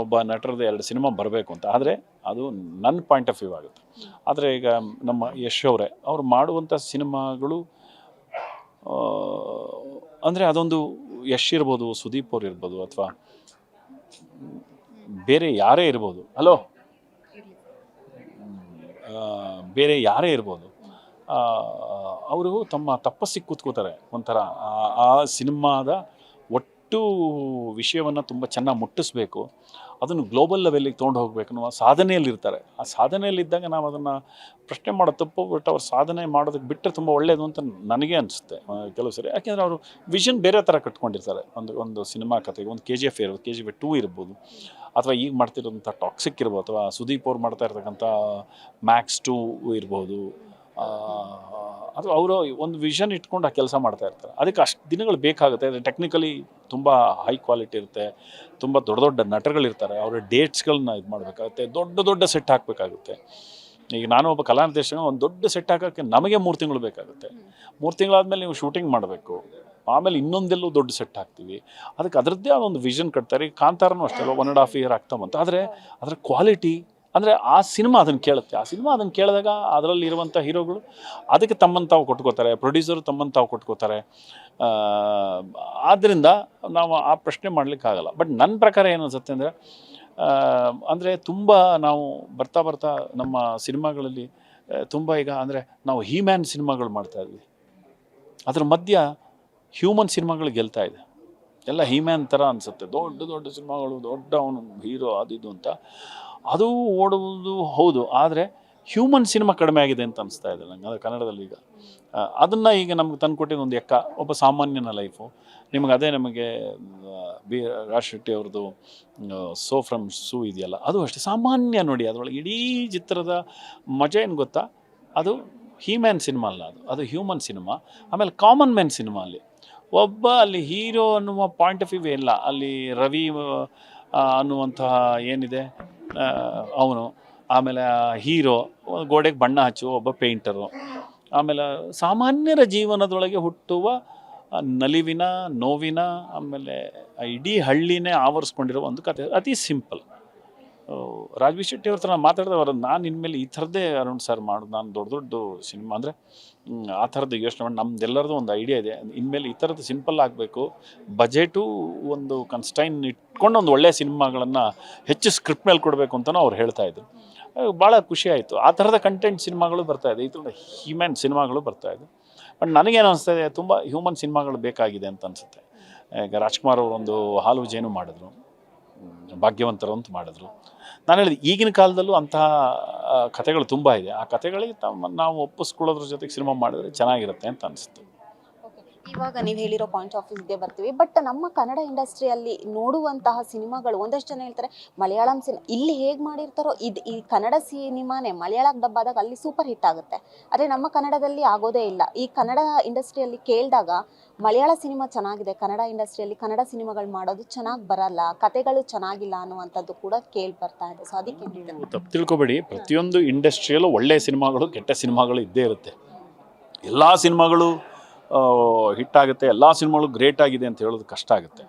ಒಬ್ಬ ನಟರದ್ದು 2 ಸಿನಿಮಾ ಬರಬೇಕು ಅಂತ. ಆದರೆ ಅದು ನನ್ನ ಪಾಯಿಂಟ್ ಆಫ್ ವ್ಯೂ ಆಗುತ್ತೆ. ಆದರೆ ಈಗ ನಮ್ಮ ಯಶ್ ಅವರೇ ಅವ್ರು ಮಾಡುವಂಥ ಸಿನಿಮಾಗಳು ಅಂದರೆ ಅದೊಂದು ಯಶ್ ಇರ್ಬೋದು, ಸುದೀಪ್ ಅವ್ರು ಇರ್ಬೋದು, ಅಥವಾ ಬೇರೆ ಯಾರೇ ಇರ್ಬೋದು, ಬೇರೆ ಯಾರೇ ಇರ್ಬೋದು, ಅವರು ತಮ್ಮ ತಪಸ್ಸಿಗೆ ಕೂತ್ಕೋತಾರೆ. ಒಂಥರ ಆ ಸಿನಿಮಾದ ಒಟ್ಟು ವಿಷಯವನ್ನು ತುಂಬ ಚೆನ್ನಾಗಿ ಮುಟ್ಟಿಸ್ಬೇಕು, ಅದನ್ನು ಗ್ಲೋಬಲ್ ಲೆವೆಲ್ಲಿಗೆ ತೊಗೊಂಡು ಹೋಗ್ಬೇಕು ಅನ್ನೋ ಸಾಧನೆಯಲ್ಲಿರ್ತಾರೆ. ಆ ಸಾಧನೆಯಲ್ಲಿದ್ದಾಗ ನಾವು ಅದನ್ನು ಪ್ರಶ್ನೆ ಮಾಡೋ ತಪ್ಪು. ಬಟ್ ಅವ್ರು ಸಾಧನೆ ಮಾಡೋದಕ್ಕೆ ಬಿಟ್ಟರೆ ತುಂಬ ಒಳ್ಳೆಯದು ಅಂತ ನನಗೆ ಅನಿಸುತ್ತೆ ಕೆಲವು ಸರಿ. ಯಾಕೆಂದರೆ ಅವರು ವಿಷನ್ ಬೇರೆ ಥರ ಕಟ್ಕೊಂಡಿರ್ತಾರೆ. ಒಂದು ಸಿನಿಮಾ ಕಥೆಗೆ ಒಂದು KGF ಇರ್ಬೋದು, KGF 2 ಇರ್ಬೋದು, ಅಥವಾ ಈಗ ಮಾಡ್ತಿರೋಂಥ ಟಾಕ್ಸಿಕ್ ಇರ್ಬೋದು, ಅಥವಾ ಸುದೀಪ್ ಅವ್ರು ಮಾಡ್ತಾ ಇರ್ತಕ್ಕಂಥ ಮ್ಯಾಕ್ಸ್ 2 ಇರ್ಬೋದು. ಅಥವಾ ಅವರು ಒಂದು ವಿಷನ್ ಇಟ್ಕೊಂಡು ಆ ಕೆಲಸ ಮಾಡ್ತಾ ಇರ್ತಾರೆ. ಅದಕ್ಕೆ ಅಷ್ಟು ದಿನಗಳು ಬೇಕಾಗುತ್ತೆ. ಟೆಕ್ನಿಕಲಿ ತುಂಬ ಹೈ ಕ್ವಾಲಿಟಿ ಇರುತ್ತೆ, ತುಂಬ ದೊಡ್ಡ ದೊಡ್ಡ ನಟರುಗಳಿರ್ತಾರೆ. ಅವರ ಡೇಟ್ಸ್ಗಳನ್ನ ಇದು ಮಾಡಬೇಕಾಗುತ್ತೆ, ದೊಡ್ಡ ಸೆಟ್ ಹಾಕಬೇಕಾಗುತ್ತೆ. ಈಗ ನಾನು ಒಬ್ಬ ಕಲಾ ನಿರ್ದೇಶಕ, ಒಂದು ದೊಡ್ಡ ಸೆಟ್ ಹಾಕೋಕ್ಕೆ ನಮಗೆ 3 ತಿಂಗಳು ಬೇಕಾಗುತ್ತೆ. 3 ತಿಂಗಳಾದಮೇಲೆ ನೀವು ಶೂಟಿಂಗ್ ಮಾಡಬೇಕು, ಆಮೇಲೆ ಇನ್ನೊಂದೆಲ್ಲೂ ದೊಡ್ಡ ಸೆಟ್ ಹಾಕ್ತೀವಿ. ಅದಕ್ಕೆ ಅದರದ್ದೇ ಆದೊಂದು ವಿಷನ್ ಕಟ್ತಾರೆ. ಈಗ ಕಾಂತಾರನೂ ಅಷ್ಟೇ 1.5 ಇಯರ್ ಆಗ್ತಾ ಬಂತು. ಆದರೆ ಅದರ ಕ್ವಾಲಿಟಿ ಅಂದರೆ ಆ ಸಿನಿಮಾ ಅದನ್ನು ಕೇಳುತ್ತೆ. ಆ ಸಿನಿಮಾ ಅದನ್ನು ಕೇಳಿದಾಗ ಅದರಲ್ಲಿ ಇರುವಂಥ ಹೀರೋಗಳು ಅದಕ್ಕೆ ತಮ್ಮನ್ನು ತಾವು ಕೊಟ್ಕೋತಾರೆ, ಪ್ರೊಡ್ಯೂಸರು ತಮ್ಮನ್ನು ತಾವು ಕೊಟ್ಕೋತಾರೆ. ಆದ್ದರಿಂದ ನಾವು ಆ ಪ್ರಶ್ನೆ ಮಾಡಲಿಕ್ಕಾಗಲ್ಲ. ಬಟ್ ನನ್ನ ಪ್ರಕಾರ ಏನು ಅನಿಸುತ್ತೆ ಅಂದರೆ ತುಂಬ ನಾವು ಬರ್ತಾ ನಮ್ಮ ಸಿನಿಮಾಗಳಲ್ಲಿ ತುಂಬ ಈಗ ಅಂದರೆ ನಾವು ಹೀಮ್ಯಾನ್ ಸಿನಿಮಾಗಳು ಮಾಡ್ತಾಯಿದ್ವಿ, ಅದ್ರ ಮಧ್ಯ ಹ್ಯೂಮನ್ ಸಿನಿಮಾಗಳು ಗೆಲ್ತಾ ಇದೆ. ಎಲ್ಲ ಹೀಮ್ಯಾನ್ ಥರ ಅನಿಸುತ್ತೆ. ದೊಡ್ಡ ಸಿನಿಮಾಗಳು, ದೊಡ್ಡ ಅವನು ಹೀರೋ ಅದು ಅಂತ ಅದು ಓಡುವುದು ಹೌದು. ಆದರೆ ಹ್ಯೂಮನ್ ಸಿನಿಮಾ ಕಡಿಮೆ ಆಗಿದೆ ಅಂತ ಅನಿಸ್ತಾ ಇದೆ ನಂಗೆ. ಅದು ಕನ್ನಡದಲ್ಲಿ ಈಗ ಅದನ್ನು ಈಗ ನಮ್ಗೆ ತಂದುಕೊಟ್ಟಿದ್ದು ಒಂದು ಒಬ್ಬ ಸಾಮಾನ್ಯನ ಲೈಫು. ನಮಗೆ ರಾಜ್ ಶೆಟ್ಟಿ ಅವ್ರದ್ದು ಸೋ ಫ್ರಮ್ ಸೂ ಇದೆಯಲ್ಲ, ಅದು ಅಷ್ಟೇ ಸಾಮಾನ್ಯ ನೋಡಿ. ಅದರೊಳಗೆ ಇಡೀ ಚಿತ್ರದ ಮಜಾ ಏನು ಗೊತ್ತಾ, ಅದು ಹೀಮ್ಯಾನ್ ಸಿನಿಮಾ ಅಲ್ಲ, ಅದು ಹ್ಯೂಮನ್ ಸಿನಿಮಾ. ಆಮೇಲೆ ಕಾಮನ್ ಮ್ಯಾನ್ ಸಿನಿಮಾ. ಅಲ್ಲಿ ಹೀರೋ ಅನ್ನುವ ಪಾಯಿಂಟ್ ಆಫ್ ವ್ಯೂ ಇಲ್ಲ. ಅಲ್ಲಿ ರವಿ ಅನ್ನುವಂತಹ ಏನಿದೆ ಅವನು, ಆಮೇಲೆ ಹೀರೋ ಗೋಡೆಗೆ ಬಣ್ಣ ಹಚ್ಚುವ ಒಬ್ಬ ಪೇಂಟರು, ಆಮೇಲೆ ಸಾಮಾನ್ಯರ ಜೀವನದೊಳಗೆ ಹುಟ್ಟುವ ನಲಿವಿನ ನೋವಿನ, ಆಮೇಲೆ ಇಡೀ ಹಳ್ಳಿನೇ ಆವರಿಸ್ಕೊಂಡಿರೋ ಒಂದು ಕತೆ. ಅತಿ ಸಿಂಪಲ್. ರಾಜ್ವಿ ಶೆಟ್ಟಿ ಅವ್ರ ಹತ್ರ ಮಾತಾಡಿದವರು, ನಾನು ಇನ್ಮೇಲೆ ಈ ಥರದ್ದೇ ಅರುಣ್ ಸರ್ ಮಾಡೋದು, ನಾನು ದೊಡ್ಡ ಸಿನಿಮಾ ಅಂದರೆ ಆ ಥರದ್ದು ಯೋಚನೆ ಮಾಡಿ ನಮ್ದೆಲ್ಲರದು ಒಂದು ಐಡಿಯಾ ಇದೆ, ಇನ್ಮೇಲೆ ಈ ಥರದ್ದು ಸಿಂಪಲ್ ಆಗಬೇಕು, ಬಜೆಟು ಒಂದು ಕನ್ಸ್ಟೈನ್ ಇಟ್ಕೊಂಡು ಒಂದು ಒಳ್ಳೆಯ ಸಿನಿಮಾಗಳನ್ನು ಹೆಚ್ಚು ಸ್ಕ್ರಿಪ್ಟ್ ಮೇಲೆ ಕೊಡಬೇಕು ಅಂತಲೂ ಅವ್ರು ಹೇಳ್ತಾಯಿದ್ರು. ಭಾಳ ಖುಷಿ ಆಯಿತು. ಆ ಥರದ ಕಂಟೆಂಟ್ ಸಿನಿಮಾಗಳು ಬರ್ತಾಯಿದೆ, ಈ ಥರದ ಹ್ಯೂಮನ್ ಸಿನಿಮಾಗಳು ಬರ್ತಾಯಿದೆ. ಬಟ್ ನನಗೇನು ಅನಿಸ್ತದೆ, ತುಂಬ ಹ್ಯೂಮನ್ ಸಿನಿಮಾಗಳು ಬೇಕಾಗಿದೆ ಅಂತ ಅನಿಸುತ್ತೆ. ಈಗ ರಾಜ್ಕುಮಾರ್ ಅವರು ಒಂದು ಹಾಲು ಜೇನು ಮಾಡಿದ್ರು, ಭಾಗ್ಯವಂತರು ಅಂತ ಮಾಡಿದ್ರು. ನಾನು ಹೇಳಿದೆ ಈಗಿನ ಕಾಲದಲ್ಲೂ ಅಂತಹ ಕಥೆಗಳು ತುಂಬ ಇದೆ. ಆ ಕಥೆಗಳಿಗೆ ನಾವು ಒಪ್ಪಿಸ್ಕೊಳ್ಳೋದ್ರ ಜೊತೆಗೆ ಸಿನಿಮಾ ಮಾಡಿದ್ರೆ ಚೆನ್ನಾಗಿರುತ್ತೆ ಅಂತ ಅನಿಸುತ್ತೆ. ಇವಾಗ ನೀವು ಹೇಳಿರೋ ಪಾಯಿಂಟ್ ಆಫ್ ವ್ಯೂಗೆ ಬರ್ತೀವಿ. ಬಟ್ ನಮ್ಮ ಕನ್ನಡ ಇಂಡಸ್ಟ್ರಿಯಲ್ಲಿ ನೋಡುವಂತಹ ಸಿನಿಮಾಗಳು ಒಂದಷ್ಟು ಜನ ಹೇಳ್ತಾರೆ ಮಲಯಾಳಂ ಇಲ್ಲಿ ಹೇಗೆ ಮಾಡಿರ್ತಾರೋ ಈ ಕನ್ನಡ ಸಿನಿಮಾನೇ ಮಲಯಾಳಕ್ಕೆ ಡಬ್ಬಾದಾಗ ಅಲ್ಲಿ ಸೂಪರ್ ಹಿಟ್ ಆಗುತ್ತೆ. ಆದರೆ ನಮ್ಮ ಕನ್ನಡದಲ್ಲಿ ಆಗೋದೇ ಇಲ್ಲ. ಈ ಕನ್ನಡ ಇಂಡಸ್ಟ್ರಿಯಲ್ಲಿ ಕೇಳಿದಾಗ ಮಲಯಾಳ ಸಿನಿಮಾ ಚೆನ್ನಾಗಿದೆ, ಕನ್ನಡ ಇಂಡಸ್ಟ್ರಿಯಲ್ಲಿ ಕನ್ನಡ ಸಿನಿಮಾಗಳು ಮಾಡೋದು ಚೆನ್ನಾಗಿ ಬರಲ್ಲ, ಕತೆಗಳು ಚೆನ್ನಾಗಿಲ್ಲ ಅನ್ನುವಂಥದ್ದು ಕೂಡ ಕೇಳಿ ಬರ್ತಾ ಇದೆ. ಸೊ ಅದಕ್ಕೆ ತಪ್ಪು ತಿಳ್ಕೊಬೇಡಿ, ಪ್ರತಿಯೊಂದು ಇಂಡಸ್ಟ್ರಿಯಲ್ಲೂ ಒಳ್ಳೆಯ ಸಿನಿಮಾಗಳು ಕೆಟ್ಟ ಸಿನಿಮಾಗಳು ಇದ್ದೇ ಇರುತ್ತೆ. ಎಲ್ಲ ಸಿನಿಮಾಗಳು ಹಿಟ್ಟಾಗುತ್ತೆ, ಎಲ್ಲ ಸಿನಿಮಾಗಳು ಗ್ರೇಟ್ ಆಗಿದೆ ಅಂತ ಹೇಳೋದು ಕಷ್ಟ ಆಗುತ್ತೆ.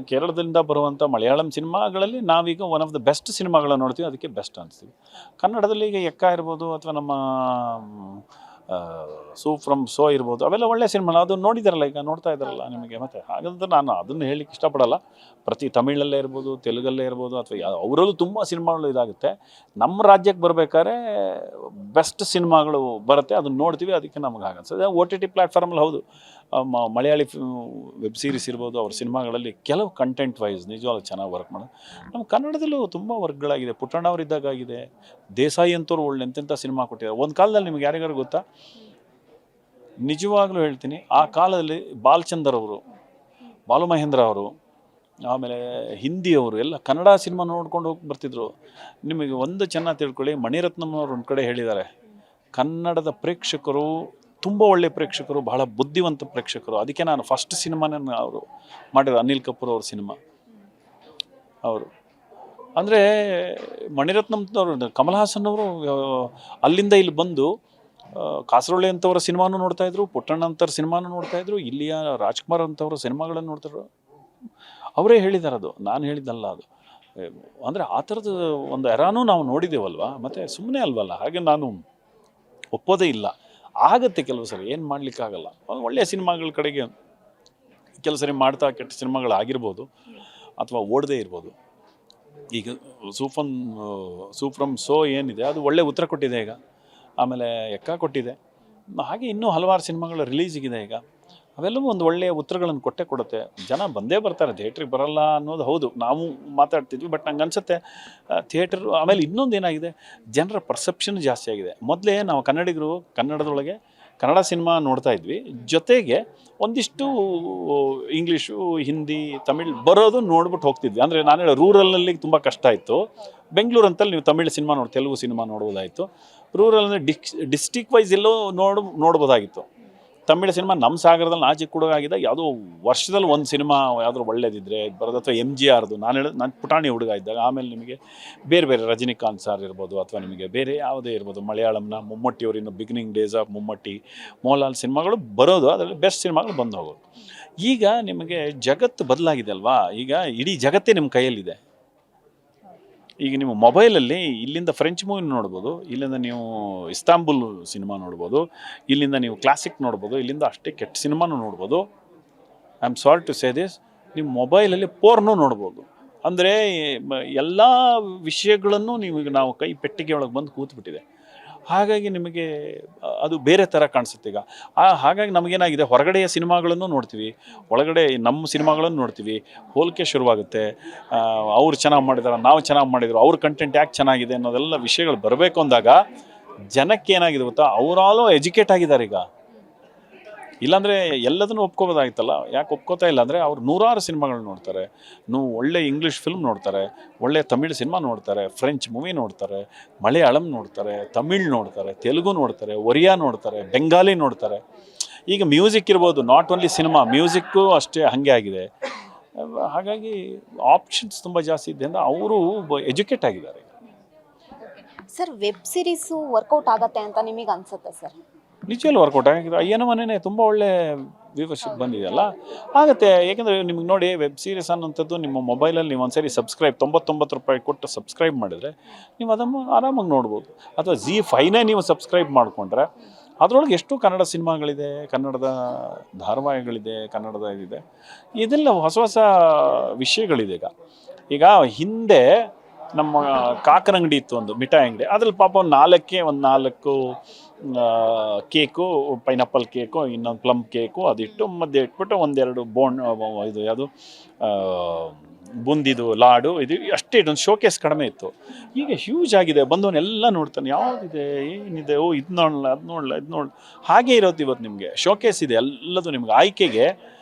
ಕೇರಳದಿಂದ ಬರುವಂಥ ಮಲಯಾಳಂ ಸಿನಿಮಾಗಳಲ್ಲಿ ನಾವೀಗ ಒನ್ ಆಫ್ ದ ಬೆಸ್ಟ್ ಸಿನಿಮಾಗಳನ್ನ ನೋಡ್ತೀವಿ, ಅದಕ್ಕೆ ಬೆಸ್ಟ್ ಅನಿಸ್ತೀವಿ. ಕನ್ನಡದಲ್ಲಿ ಈಗ ಎಕ್ಕ ಇರ್ಬೋದು, ಅಥವಾ ನಮ್ಮ ಸೋ ಫ್ರಮ್ ಸೋ ಇರ್ಬೋದು, ಅವೆಲ್ಲ ಒಳ್ಳೆಯ ಸಿನಿಮಾ. ಅದು ನೋಡಿದಾರಲ್ಲ, ಈಗ ನೋಡ್ತಾ ಇದ್ದಾರಲ್ಲ ನಿಮಗೆ. ಮತ್ತು ಹಾಗಂತ ನಾನು ಅದನ್ನು ಹೇಳಲಿಕ್ಕೆ ಇಷ್ಟಪಡಲ್ಲ. ಪ್ರತಿ ತಮಿಳಲ್ಲೇ ಇರ್ಬೋದು, ತೆಲುಗಲ್ಲೇ ಇರ್ಬೋದು, ಅಥವಾ ಅವರಲ್ಲೂ ತುಂಬ ಸಿನಿಮಾಗಳು ಇದಾಗುತ್ತೆ. ನಮ್ಮ ರಾಜ್ಯಕ್ಕೆ ಬರಬೇಕಾದ್ರೆ ಬೆಸ್ಟ್ ಸಿನಿಮಾಗಳು ಬರುತ್ತೆ, ಅದನ್ನು ನೋಡ್ತೀವಿ, ಅದಕ್ಕೆ ನಮಗೆ ಹಾಗನ್ಸುತ್ತೆ. OTT ಪ್ಲ್ಯಾಟ್ಫಾರ್ಮಲ್ಲಿ ಹೌದು, ಮಲಯಾಳಿ ವೆಬ್ ಸೀರೀಸ್ ಇರ್ಬೋದು, ಅವ್ರ ಸಿನಿಮಾಗಳಲ್ಲಿ ಕೆಲವು ಕಂಟೆಂಟ್ ವೈಸ್ ನಿಜವಾಗ್ಲೂ ಚೆನ್ನಾಗಿ ವರ್ಕ್ ಮಾಡೋದು. ನಮ್ಮ ಕನ್ನಡದಲ್ಲೂ ತುಂಬ ವರ್ಕ್ಗಳಾಗಿದೆ. ಪುಟ್ಟಣ್ಣ ಅವರಿದ್ದಾಗಿದೆ, ದೇಸಾಯಿ ಅಂತವ್ರು ಒಳ್ಳೆ ಎಂತೆಂಥ ಸಿನಿಮಾ ಕೊಟ್ಟಿದ್ದಾರೆ. ಒಂದು ಕಾಲದಲ್ಲಿ ನಿಮ್ಗೆ ಯಾರಿಗಾರು ಗೊತ್ತಾ, ನಿಜವಾಗ್ಲೂ ಹೇಳ್ತೀನಿ, ಆ ಕಾಲದಲ್ಲಿ ಬಾಲಚಂದರ್ ಅವರು, ಬಾಲು ಮಹೇಂದ್ರ ಅವರು, ಆಮೇಲೆ ಹಿಂದಿಯವರು ಎಲ್ಲ ಕನ್ನಡ ಸಿನಿಮಾ ನೋಡ್ಕೊಂಡು ಹೋಗಿ ಬರ್ತಿದ್ರು. ನಿಮಗೆ ಒಂದು ಚೆನ್ನಾಗಿ ತಿಳ್ಕೊಳ್ಳಿ, ಮಣಿರತ್ನಂ ಅವರು ಒಂದು ಕಡೆ ಹೇಳಿದ್ದಾರೆ, ಕನ್ನಡದ ಪ್ರೇಕ್ಷಕರು ತುಂಬ ಒಳ್ಳೆಯ ಪ್ರೇಕ್ಷಕರು, ಬಹಳ ಬುದ್ಧಿವಂತ ಪ್ರೇಕ್ಷಕರು. ಅದಕ್ಕೆ ನಾನು ಫಸ್ಟ್ ಸಿನಿಮಾನ ಅವರು ಮಾಡಿದ್ರು ಅನಿಲ್ ಕಪೂರ್ ಅವ್ರ ಸಿನಿಮಾ. ಅವರು ಅಂದರೆ ಮಣಿರತ್ನಂನವರು, ಕಮಲ್ ಹಾಸನ್ ಅವರು ಅಲ್ಲಿಂದ ಇಲ್ಲಿ ಬಂದು ಕಾಸರೊಳ್ಳಿ ಅಂತವರ ಸಿನಿಮಾನು ನೋಡ್ತಾಯಿದ್ರು, ಪುಟ್ಟಣ್ಣ ಅಂತವ್ರ ಸಿನಿಮಾನು ನೋಡ್ತಾಯಿದ್ರು, ಇಲ್ಲಿಯ ರಾಜ್ಕುಮಾರ್ ಅಂತವ್ರ ಸಿನಿಮಾಗಳನ್ನು ನೋಡ್ತಾರೆ. ಅವರೇ ಹೇಳಿದ್ದಾರೆ, ಅದು ನಾನು ಹೇಳಿದ್ದಲ್ಲ. ಅದು ಅಂದರೆ ಆ ಥರದ ಒಂದು ಎರಾನೂ ನಾವು ನೋಡಿದ್ದೇವಲ್ವ, ಮತ್ತು ಸುಮ್ಮನೆ ಅಲ್ವಲ್ಲ. ಹಾಗೆ ನಾನು ಒಪ್ಪೋದೇ ಇಲ್ಲ. ಆಗುತ್ತೆ ಕೆಲವು ಸರಿ, ಏನು ಮಾಡಲಿಕ್ಕಾಗಲ್ಲ. ಒಳ್ಳೆಯ ಸಿನಿಮಾಗಳ ಕಡೆಗೆ ಕೆಲವು ಸರಿ ಮಾಡ್ತಾ ಕೆಟ್ಟ ಸಿನಿಮಾಗಳಾಗಿರ್ಬೋದು, ಅಥವಾ ಓಡದೇ ಇರ್ಬೋದು. ಈಗ ಸೂಫ್ರಮ್ ಸೋ ಏನಿದೆ ಅದು ಒಳ್ಳೆ ಉತ್ತರ ಕೊಟ್ಟಿದೆ ಈಗ. ಆಮೇಲೆ ಎಕ್ಕ ಕೊಟ್ಟಿದೆ. ಹಾಗೆ ಇನ್ನೂ ಹಲವಾರು ಸಿನಿಮಾಗಳು ರಿಲೀಸಿಗಿದೆ ಈಗ. ಅವೆಲ್ಲವೂ ಒಂದು ಒಳ್ಳೆಯ ಉತ್ತರಗಳನ್ನು ಕೊಡುತ್ತೆ. ಜನ ಬಂದೇ ಬರ್ತಾರೆ, ಥಿಯೇಟ್ರಿಗೆ ಬರಲ್ಲ ಅನ್ನೋದು ಹೌದು, ನಾವು ಮಾತಾಡ್ತಿದ್ವಿ. ಬಟ್ ನಂಗೆ ಅನಿಸುತ್ತೆ ಥಿಯೇಟರ್, ಆಮೇಲೆ ಇನ್ನೊಂದು ಏನಾಗಿದೆ, ಜನರ ಪರ್ಸೆಪ್ಷನ್ ಜಾಸ್ತಿ ಆಗಿದೆ. ಮೊದಲೇ ನಾವು ಕನ್ನಡಿಗರು ಕನ್ನಡದೊಳಗೆ ಕನ್ನಡ ಸಿನಿಮಾ ನೋಡ್ತಾ ಇದ್ವಿ, ಜೊತೆಗೆ ಒಂದಿಷ್ಟು ಇಂಗ್ಲೀಷು, ಹಿಂದಿ, ತಮಿಳ್ ಬರೋದು ನೋಡ್ಬಿಟ್ಟು ಹೋಗ್ತಿದ್ವಿ. ಅಂದರೆ ನಾನು ಹೇಳೋ ರೂರಲ್ನಲ್ಲಿ ತುಂಬ ಕಷ್ಟ ಇತ್ತು. ಬೆಂಗಳೂರು ಅಂತಲ್ಲಿ ನೀವು ತಮಿಳ್ ಸಿನಿಮಾ ತೆಲುಗು ಸಿನಿಮಾ ನೋಡ್ಬೋದಾಯಿತು. ರೂರಲ್ ಡಿಸ್ಟಿಕ್ ವೈಸ್ ಎಲ್ಲೋ ನೋಡ್ಬೋದಾಗಿತ್ತು. ತಮಿಳು ಸಿನಿಮಾ ನಮ್ಮ ಸಾಗರದಲ್ಲಿ ನಾಚಿ ಕೊಡೋಗಾಗಿದೆ. ಯಾವುದೋ ವರ್ಷದಲ್ಲಿ ಒಂದು ಸಿನಿಮಾ ಯಾವುದೋ ಒಳ್ಳೇದಿದ್ರೆ ಬರೋದು, ಅಥವಾ MGRದು. ನಾನು ಪುಟಾಣಿ ಹುಡುಗ ಇದ್ದಾಗ. ಆಮೇಲೆ ನಿಮಗೆ ಬೇರೆ ಬೇರೆ ರಜನಿಕಾಂತ್ ಸರ್ ಇರ್ಬೋದು, ಅಥವಾ ನಿಮಗೆ ಬೇರೆ ಯಾವುದೇ ಇರ್ಬೋದು, ಮಲಯಾಳಂನ ಮಮ್ಮಟ್ಟಿಯವರು, ಇನ್ನು ಬಿಗಿನಿಂಗ್ ಡೇಸ್ ಆಫ್ ಮಮ್ಮಟ್ಟಿ, ಮೋಹನ್ಲಾಲ್ ಸಿನಿಮಾಗಳು ಬರೋದು, ಅದರಲ್ಲಿ ಬೆಸ್ಟ್ ಸಿನಿಮಾಗಳು ಬಂದು ಹೋಗೋದು. ಈಗ ನಿಮಗೆ ಜಗತ್ತು ಬದಲಾಗಿದೆ ಅಲ್ವಾ. ಈಗ ಇಡೀ ಜಗತ್ತೇ ನಿಮ್ಮ ಕೈಯಲ್ಲಿದೆ. ಈಗ ನೀವು ಮೊಬೈಲಲ್ಲಿ ಇಲ್ಲಿಂದ ಫ್ರೆಂಚ್ ಮೂವಿ ನೋಡ್ಬೋದು, ಇಲ್ಲಿಂದ ನೀವು ಇಸ್ತಾಂಬುಲ್ ಸಿನಿಮಾ ನೋಡ್ಬೋದು, ಇಲ್ಲಿಂದ ನೀವು ಕ್ಲಾಸಿಕ್ ನೋಡ್ಬೋದು, ಇಲ್ಲಿಂದ ಅಷ್ಟೇ ಕೆಟ್ಟ ಸಿನಿಮಾನು ನೋಡ್ಬೋದು. I am sorry to say this, ನೀವು ಮೊಬೈಲಲ್ಲಿ ಪೋರ್ನು ನೋಡ್ಬೋದು. ಅಂದರೆ ಎಲ್ಲ ವಿಷಯಗಳನ್ನು ನಾವು ಕೈ ಪೆಟ್ಟಿಗೆ ಒಳಗೆ ಬಂದು ಕೂತ್ಬಿಟ್ಟಿದೆ. ಹಾಗಾಗಿ ನಿಮಗೆ ಅದು ಬೇರೆ ಥರ ಕಾಣಿಸುತ್ತೆ ಈಗ. ಹಾಗಾಗಿ ನಮಗೇನಾಗಿದೆ, ಹೊರಗಡೆಯ ಸಿನಿಮಾಗಳನ್ನು ನೋಡ್ತೀವಿ, ಒಳಗಡೆ ನಮ್ಮ ಸಿನಿಮಾಗಳನ್ನು ನೋಡ್ತೀವಿ, ಹೋಲಿಕೆ ಶುರುವಾಗುತ್ತೆ. ಅವ್ರು ಚೆನ್ನಾಗಿ ಮಾಡಿದಾರೆ, ನಾವು ಚೆನ್ನಾಗಿ ಮಾಡಿದ್ರು, ಅವ್ರ ಕಂಟೆಂಟ್ ಯಾಕೆ ಚೆನ್ನಾಗಿದೆ ಅನ್ನೋದೆಲ್ಲ ವಿಷಯಗಳು ಬರಬೇಕು ಅಂದಾಗ ಜನಕ್ಕೆ ಏನಾಗಿದೆ ಗೊತ್ತಾ, ಅವರಾಲೂ ಎಜುಕೇಟ್ ಆಗಿದ್ದಾರೆ ಈಗ. ಇಲ್ಲಾಂದರೆ ಎಲ್ಲದನ್ನು ಒಪ್ಕೋಬೋದಾಗಿತ್ತಲ್ಲ. ಯಾಕೆ ಒಪ್ಕೋತಾ ಇಲ್ಲ ಅಂದರೆ, ಅವ್ರು ನೂರಾರು ಸಿನಿಮಾಗಳು ನೋಡ್ತಾರೆ, ಒಳ್ಳೆ ಇಂಗ್ಲೀಷ್ ಫಿಲ್ಮ್ ನೋಡ್ತಾರೆ, ಒಳ್ಳೆ ತಮಿಳ್ ಸಿನಿಮಾ ನೋಡ್ತಾರೆ, ಫ್ರೆಂಚ್ ಮೂವಿ ನೋಡ್ತಾರೆ, ಮಲಯಾಳಂ ನೋಡ್ತಾರೆ, ತಮಿಳ್ ನೋಡ್ತಾರೆ, ತೆಲುಗು ನೋಡ್ತಾರೆ, ಒರಿಯಾ ನೋಡ್ತಾರೆ, ಬೆಂಗಾಲಿ ನೋಡ್ತಾರೆ. ಈಗ ಮ್ಯೂಸಿಕ್ ಇರ್ಬೋದು, ನಾಟ್ ಓನ್ಲಿ ಸಿನಿಮಾ, ಮ್ಯೂಸಿಕ್ಕು ಅಷ್ಟೇ ಹಾಗೆ ಆಗಿದೆ. ಹಾಗಾಗಿ ಆಪ್ಷನ್ಸ್ ತುಂಬ ಜಾಸ್ತಿ ಇದ್ದರಿಂದ ಅವರು ಎಜುಕೇಟ್ ಆಗಿದ್ದಾರೆ. ಸರ್, ವೆಬ್ ಸೀರೀಸು ವರ್ಕೌಟ್ ಆಗತ್ತೆ ಅಂತ ನಿಮಗೆ ಅನ್ಸುತ್ತೆ ಸರ್? ನಿಜವಲ್ಲೂ ವರ್ಕೌಟ್ ಆಗಿದೆ. ಅಯ್ಯನ ಮನೆಯೇ ತುಂಬ ಒಳ್ಳೆ ವ್ಯೂವರ್ಶಿಪ್ ಬಂದಿದೆಯಲ್ಲ, ಆಗುತ್ತೆ. ಏಕೆಂದರೆ ನಿಮಗೆ ನೋಡಿ, ವೆಬ್ ಸೀರೀಸ್ ಅನ್ನೋಂಥದ್ದು ನಿಮ್ಮ ಮೊಬೈಲಲ್ಲಿ ನೀವು ಒಂದ್ಸರಿ ಸಬ್ಸ್ಕ್ರೈಬ್ $99 ಕೊಟ್ಟು ಸಬ್ಸ್ಕ್ರೈಬ್ ಮಾಡಿದರೆ ನೀವು ಅದನ್ನು ಆರಾಮಾಗಿ ನೋಡ್ಬೋದು. ಅಥವಾ ZEE5ನೇ ನೀವು ಸಬ್ಸ್ಕ್ರೈಬ್ ಮಾಡಿಕೊಂಡ್ರೆ ಅದರೊಳಗೆ ಎಷ್ಟು ಕನ್ನಡ ಸಿನಿಮಾಗಳಿದೆ, ಕನ್ನಡದ ಧಾರಾವಾಹಿಗಳಿದೆ, ಕನ್ನಡದ ಇದಿದೆ, ಇದೆಲ್ಲ ಹೊಸ ಹೊಸ ವಿಷಯಗಳಿದೆ. ಈಗ ಹಿಂದೆ ನಮ್ಮ ಕಾಕರಂಗಡಿ ಇತ್ತು, ಒಂದು ಮಿಠಾಯಿ ಅಂಗಡಿ. ಅದ್ರಲ್ಲಿ ಪಾಪ ಒಂದು 4 ಕೇಕು, ಪೈನಾಪಲ್ ಕೇಕು, ಇನ್ನೊಂದು ಪ್ಲಮ್ ಕೇಕು ಅದಿಟ್ಟು ಮಧ್ಯೆ ಇಟ್ಬಿಟ್ಟು ಒಂದೆರಡು ಇದು ಯಾವುದು ಬೂಂದಿದು ಲಾಡು, ಇದು ಅಷ್ಟೇ. ಇದೊಂದು ಶೋಕೇಸ್ ಕಡಿಮೆ ಇತ್ತು. ಈಗ ಹ್ಯೂಜ್ ಆಗಿದೆ, ಬಂದವನ್ನೆಲ್ಲ ನೋಡ್ತಾನೆ, ಯಾವುದಿದೆ, ಏನಿದೆ, ಇದು ನೋಡಲ್ಲ, ಅದು ನೋಡಲ್ಲ, ಇದು ನೋಡಲ್ಲ. ಹಾಗೆ ಇರೋದು ಇವತ್ತು ನಿಮಗೆ ಶೋಕೇಸ್ ಇದೆ ಎಲ್ಲದು. ನಿಮ್ಗೆ ಆಯ್ಕೆಗೆ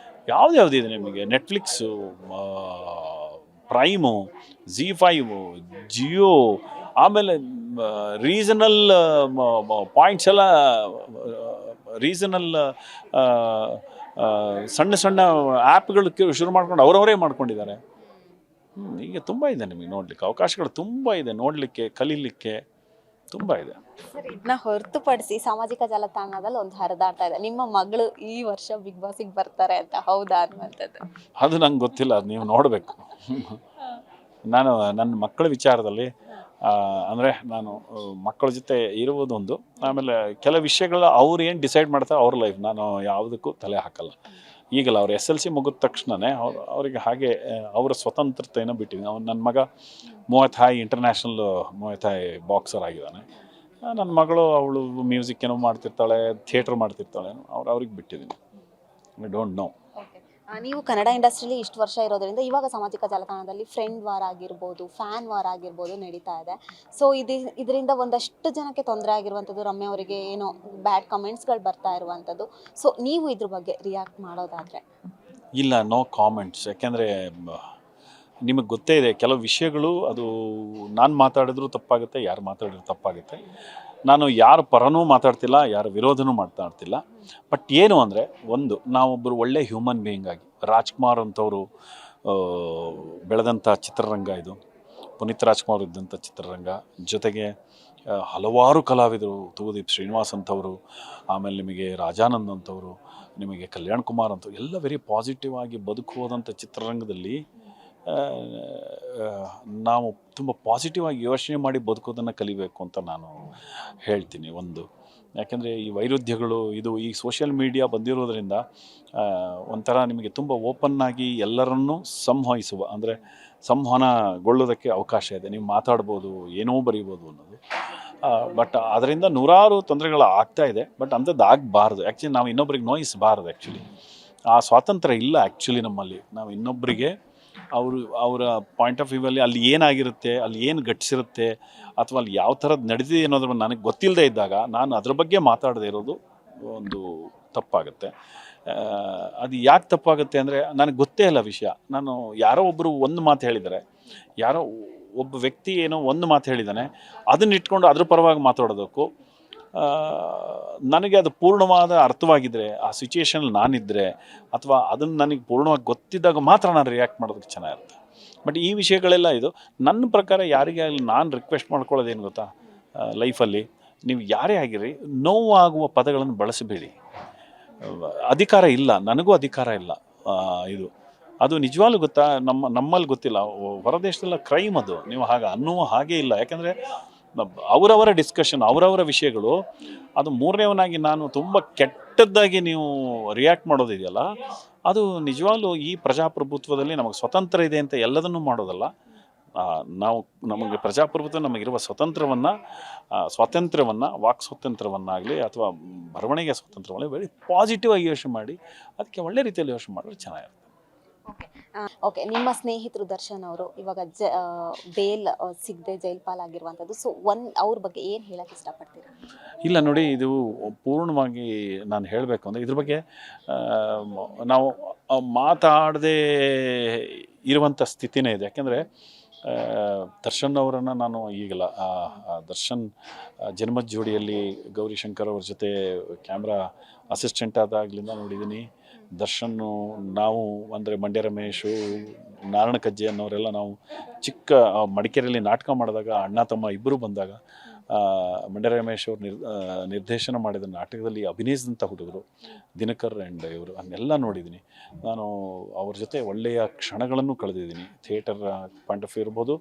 ಯಾವುದ್ಯಾವುದಿದೆ ನಿಮಗೆ, ನೆಟ್ಫ್ಲಿಕ್ಸು, ಪ್ರೈಮು, ZEE5, ಜಿಯೋ, ಆಮೇಲೆ ರೀಸನಲ್ ಪಾಯಿಂಟ್ಸ್ ಎಲ್ಲ, ರೀಸನಲ್ ಸಣ್ಣ ಸಣ್ಣ ಆ್ಯಪ್ಗಳು ಶುರು ಮಾಡ್ಕೊಂಡು ಅವರವರೇ ಮಾಡ್ಕೊಂಡಿದ್ದಾರೆ. ಈಗ ತುಂಬ ಇದೆ ನಿಮಗೆ ನೋಡಲಿಕ್ಕೆ, ಅವಕಾಶಗಳು ತುಂಬ ಇದೆ, ನೋಡಲಿಕ್ಕೆ, ಕಲೀಲಿಕ್ಕೆ ತುಂಬ ಇದೆ. ಸರ್, ಇದನ್ನ ಹೊರತುಪಡಿಸಿ ಸಾಮಾಜಿಕ ಜಾಲತಾಣದಲ್ಲಿ ಒಂದು ಹರಿದಾಡ್ತಾ ಇದೆ, ನಿಮ್ಮ ಮಗಳು ಈ ವರ್ಷ ಬಿಗ್ ಬಾಸಿಗೆ ಬರ್ತಾರೆ ಅಂತ, ಹೌದಾ ಅನ್ನುವಂಥದ್ದು? ಅದು ನಂಗೆ ಗೊತ್ತಿಲ್ಲ, ಅದು ನೀವು ನೋಡಬೇಕು. ನಾನು ನನ್ನ ಮಕ್ಕಳ ವಿಚಾರದಲ್ಲಿ ಅಂದರೆ ನಾನು ಮಕ್ಕಳ ಜೊತೆ ಇರುವುದೊಂದು, ಆಮೇಲೆ ಕೆಲ ವಿಷಯಗಳ ಅವ್ರು ಏನು ಡಿಸೈಡ್ ಮಾಡ್ತಾರೆ ಅವ್ರ ಲೈಫ್, ನಾನು ಯಾವುದಕ್ಕೂ ತಲೆ ಹಾಕಲ್ಲ. ಈಗಲ್ಲ ಅವ್ರು SLC ಮುಗಿದ ತಕ್ಷಣವೇ ಅವರಿಗೆ ಹಾಗೆ ಅವರ ಸ್ವತಂತ್ರತೆಯನ್ನು ಬಿಟ್ಟಿದ್ದೀನಿ. ನನ್ನ ಮಗ ಮುವತಾಯ್ ಇಂಟರ್ನ್ಯಾಷನಲ್ ಮುವತಾಯ್ ಬಾಕ್ಸರ್ ಆಗಿದ್ದಾನೆ. ನನ್ನ ಮಗಳು ಅವಳು ಮ್ಯೂಸಿಕ್ ಏನೋ ಮಾಡ್ತಿರ್ತಾಳೆ, ಥಿಯೇಟ್ರ್ ಮಾಡ್ತಿರ್ತಾಳೆ, ಅವ್ರಿಗೆ ಬಿಟ್ಟಿದ್ದೀನಿ. I don't know. ನೀವು ಕನ್ನಡ ಇಂಡಸ್ಟ್ರಿಲಿ ಇಷ್ಟು ವರ್ಷ ಇರೋದ್ರಿಂದ ಇವಾಗ ಸಾಮಾಜಿಕ ಜಾಲತಾಣದಲ್ಲಿ ಫ್ರೆಂಡ್ ವಾರ್ ಆಗಿರ್ಬೋದು, ಫ್ಯಾನ್ ವಾರ್ ಆಗಿರ್ಬೋದು ನಡೀತಾ ಇದೆ. ಸೊ ಇದರಿಂದ ಒಂದಷ್ಟು ಜನಕ್ಕೆ ತೊಂದರೆ ಆಗಿರುವಂಥದ್ದು, ರಮ್ಯ ಅವರಿಗೆ ಏನೋ ಬ್ಯಾಡ್ ಕಮೆಂಟ್ಸ್ಗಳು ಬರ್ತಾ ಇರುವಂಥದ್ದು. ಸೊ ನೀವು ಇದ್ರ ಬಗ್ಗೆ ರಿಯಾಕ್ಟ್ ಮಾಡೋದಾದರೆ? ಇಲ್ಲ, ನೋ ಕಾಮೆಂಟ್ಸ್. ಯಾಕೆಂದರೆ ನಿಮಗೆ ಗೊತ್ತೇ ಇದೆ, ಕೆಲವು ವಿಷಯಗಳು ಅದು ನಾನು ಮಾತಾಡಿದ್ರು ತಪ್ಪಾಗುತ್ತೆ, ಯಾರು ಮಾತಾಡಿದ್ರು ತಪ್ಪಾಗುತ್ತೆ. ನಾನು ಯಾರ ಪರನೂ ಮಾತಾಡ್ತಿಲ್ಲ, ಯಾರ ವಿರೋಧನೂ ಮಾತಾಡ್ತಿಲ್ಲ. ಬಟ್ ಏನು ಅಂದರೆ, ಒಂದು ನಾವೊಬ್ಬರು ಒಳ್ಳೆ ಹ್ಯೂಮನ್ ಬೀಯಿಂಗ್ ಆಗಿ, ರಾಜ್ಕುಮಾರ್ ಅಂಥವರು ಬೆಳೆದಂಥ ಚಿತ್ರರಂಗ ಇದು, ಪುನೀತ್ ರಾಜ್ಕುಮಾರ್ ಇದ್ದಂಥ ಚಿತ್ರರಂಗ, ಜೊತೆಗೆ ಹಲವಾರು ಕಲಾವಿದರು, ತೂಗುದೀಪ್ ಶ್ರೀನಿವಾಸ್ ಅಂಥವರು, ಆಮೇಲೆ ನಿಮಗೆ ರಾಜಾನಂದ್ ಅಂಥವರು, ನಿಮಗೆ ಕಲ್ಯಾಣ್ ಕುಮಾರ್ ಅಂಥವ್ರು, ಎಲ್ಲ ವೆರಿ ಪಾಸಿಟಿವ್ ಆಗಿ ಬದುಕುವುದಂಥ ಚಿತ್ರರಂಗದಲ್ಲಿ ನಾವು ತುಂಬ ಪಾಸಿಟಿವ್ ಆಗಿ ಯೋಚನೆ ಮಾಡಿ ಬದುಕೋದನ್ನು ಕಲಿಬೇಕು ಅಂತ ನಾನು ಹೇಳ್ತೀನಿ. ಒಂದು ಯಾಕೆಂದರೆ ಈ ವೈರುಧ್ಯಗಳು, ಇದು ಈ ಸೋಷಿಯಲ್ ಮೀಡಿಯಾ ಬಂದಿರೋದ್ರಿಂದ ಒಂಥರ ನಿಮಗೆ ತುಂಬ ಓಪನ್ನಾಗಿ ಎಲ್ಲರನ್ನೂ ಸಂವಹಿಸುವ, ಅಂದರೆ ಸಂವಹನಗೊಳ್ಳೋದಕ್ಕೆ ಅವಕಾಶ ಇದೆ. ನೀವು ಮಾತಾಡ್ಬೋದು, ಏನೋ ಬರೀಬೋದು ಅನ್ನೋದು. ಬಟ್ ಅದರಿಂದ ನೂರಾರು ತೊಂದರೆಗಳು ಆಗ್ತಾ ಇದೆ. ಬಟ್ ಅಂಥದ್ದು ಆಗಬಾರ್ದು. ಆ್ಯಕ್ಚುಲಿ ನಾವು ಇನ್ನೊಬ್ರಿಗೆ ನೋಯಿಸಬಾರ್ದು. ಆ್ಯಕ್ಚುಲಿ ಆ ಸ್ವಾತಂತ್ರ್ಯ ಇಲ್ಲ ಆ್ಯಕ್ಚುಲಿ ನಮ್ಮಲ್ಲಿ. ನಾವು ಇನ್ನೊಬ್ಬರಿಗೆ ಅವರ ಪಾಯಿಂಟ್ ಆಫ್ ವ್ಯೂವಲ್ಲಿ ಅಲ್ಲಿ ಏನಾಗಿರುತ್ತೆ, ಅಲ್ಲಿ ಏನು ಘಟಿಸಿರುತ್ತೆ, ಅಥವಾ ಅಲ್ಲಿ ಯಾವ ಥರದ್ದು ನಡೆದಿದೆ ಅನ್ನೋದ್ರ ನನಗೆ ಗೊತ್ತಿಲ್ಲದೆ ಇದ್ದಾಗ ನಾನು ಅದ್ರ ಬಗ್ಗೆ ಮಾತಾಡದೇ ಇರೋದು ಒಂದು ತಪ್ಪಾಗುತ್ತೆ. ಅದು ಯಾಕೆ ತಪ್ಪಾಗುತ್ತೆ ಅಂದರೆ, ನನಗೆ ಗೊತ್ತೇ ಇಲ್ಲ ವಿಷಯ. ನಾನು ಯಾರೋ ಒಬ್ಬರು ಒಂದು ಮಾತು ಹೇಳಿದ್ದಾರೆ, ಯಾರೋ ಒಬ್ಬ ವ್ಯಕ್ತಿ ಏನೋ ಒಂದು ಮಾತು ಹೇಳಿದ್ದಾನೆ, ಅದನ್ನ ಇಟ್ಕೊಂಡು ಅದ್ರ ಪರವಾಗಿ ಮಾತಾಡೋದಕ್ಕೂ, ನನಗೆ ಅದು ಪೂರ್ಣವಾದ ಅರ್ಥವಾಗಿದ್ದರೆ, ಆ ಸಿಚುಯೇಷನಲ್ಲಿ ನಾನಿದ್ದರೆ, ಅಥವಾ ಅದನ್ನು ನನಗೆ ಪೂರ್ಣವಾಗಿ ಗೊತ್ತಿದ್ದಾಗ ಮಾತ್ರ ನಾನು ರಿಯಾಕ್ಟ್ ಮಾಡೋದಕ್ಕೆ ಚೆನ್ನಾಗಿರುತ್ತೆ. ಬಟ್ ಈ ವಿಷಯಗಳೆಲ್ಲ ಇದು ನನ್ನ ಪ್ರಕಾರ ಯಾರಿಗೆ ಆಗಲಿ ನಾನು ರಿಕ್ವೆಸ್ಟ್ ಮಾಡ್ಕೊಳ್ಳೋದೇನು ಗೊತ್ತಾ, ಲೈಫಲ್ಲಿ ನೀವು ಯಾರೇ ಆಗಿರಿ, ನೋವಾಗುವ ಪದಗಳನ್ನು ಬಳಸಬೇಡಿ. ಅಧಿಕಾರ ಇಲ್ಲ, ನನಗೂ ಅಧಿಕಾರ ಇಲ್ಲ. ಇದು ಅದು ನಿಜವಾಗ್ಲೂ ಗೊತ್ತಾ, ನಮ್ಮಲ್ಲಿ ಗೊತ್ತಿಲ್ಲ, ಹೊರದೇಶದಲ್ಲ ಕ್ರೈಮ್ ಅದು. ನೀವು ಅನ್ನುವ ಹಾಗೇ ಇಲ್ಲ. ಯಾಕೆಂದರೆ ಅವರವರ ಡಿಸ್ಕಷನ್, ಅವರವರ ವಿಷಯಗಳು, ಅದು ಮೂರನೇವನಾಗಿ ನಾನು ತುಂಬ ಕೆಟ್ಟದ್ದಾಗಿ ನೀವು ರಿಯಾಕ್ಟ್ ಮಾಡೋದಿದೆಯಲ್ಲ, ಅದು ನಿಜವಾಗ್ಲೂ ಈ ಪ್ರಜಾಪ್ರಭುತ್ವದಲ್ಲಿ ನಮಗೆ ಸ್ವತಂತ್ರ ಇದೆ ಅಂತ ಎಲ್ಲದನ್ನೂ ಮಾಡೋದಲ್ಲ. ನಮಗೆ ಪ್ರಜಾಪ್ರಭುತ್ವ, ನಮಗಿರುವ ಸ್ವಾತಂತ್ರ್ಯವನ್ನು ವಾಕ್ ಸ್ವಾತಂತ್ರ್ಯವನ್ನಾಗಲಿ ಅಥವಾ ಬರವಣಿಗೆ ಸ್ವಾತಂತ್ರ್ಯವನ್ನು ವೆರಿ ಪಾಸಿಟಿವ್ ಆಗಿ ಯೋಚನೆ ಮಾಡಿ ಅದಕ್ಕೆ ಒಳ್ಳೆ ರೀತಿಯಲ್ಲಿ ಯೋಚನೆ ಮಾಡಿದ್ರೆ ಚೆನ್ನಾಗಿರುತ್ತೆ. ಓಕೆ, ನಿಮ್ಮ ಸ್ನೇಹಿತರು ದರ್ಶನ್ ಅವರು ಇವಾಗ ಬೇಲ್ ಸಿಗದೆ ಜೈಲ್ ಪಾಲಾಗಿರುವಂಥದ್ದು. ಸೊ ಅವ್ರ ಬಗ್ಗೆ ಏನು ಹೇಳಕ್ಕೆ ಇಷ್ಟಪಡ್ತೀರಾ? ಇಲ್ಲ ನೋಡಿ, ಇದು ಪೂರ್ಣವಾಗಿ ನಾನು ಹೇಳಬೇಕು ಅಂದರೆ ಇದ್ರ ಬಗ್ಗೆ ನಾವು ಮಾತಾಡದೇ ಇರುವಂಥ ಸ್ಥಿತಿನೇ ಇದೆ. ಯಾಕೆಂದರೆ ದರ್ಶನ್ ಅವರನ್ನು ನಾನು ಈಗಲ್ಲ, ದರ್ಶನ್ ಜನ್ಮದ ಜೋಡಿಯಲ್ಲಿ ಗೌರಿಶಂಕರ್ ಅವ್ರ ಜೊತೆ ಕ್ಯಾಮ್ರಾ ಅಸಿಸ್ಟೆಂಟ್ ಆದಾಗಲಿಂದ ನೋಡಿದ್ದೀನಿ. ದರ್ಶನ್ನು ನಾವು ಅಂದರೆ ಮಂಡ್ಯ ರಮೇಶು, ನಾರಾಯಣ ಕಜ್ಜೆ ಅನ್ನೋರೆಲ್ಲ ನಾವು ಚಿಕ್ಕ ಮಡಿಕೇರಿಯಲ್ಲಿ ನಾಟಕ ಮಾಡಿದಾಗ ಅಣ್ಣ ತಮ್ಮ ಇಬ್ಬರು ಬಂದಾಗ ಮಂಡ್ಯ ರಮೇಶ್ ಅವರು ನಿರ್ದೇಶನ ಮಾಡಿದ ನಾಟಕದಲ್ಲಿ ಅಭಿನಯಿಸಿದಂಥ ಹುಡುಗರು ದಿನಕರ್ ಆ್ಯಂಡ್ ಇವರು, ಅದನ್ನೆಲ್ಲ ನೋಡಿದ್ದೀನಿ ನಾನು. ಅವ್ರ ಜೊತೆ ಒಳ್ಳೆಯ ಕ್ಷಣಗಳನ್ನು ಕಳೆದಿದ್ದೀನಿ. ಥಿಯೇಟರ್ ಪಾಯಿಂಟ್ ಆಫ್ ವ್ಯೂ ಇರ್ಬೋದು,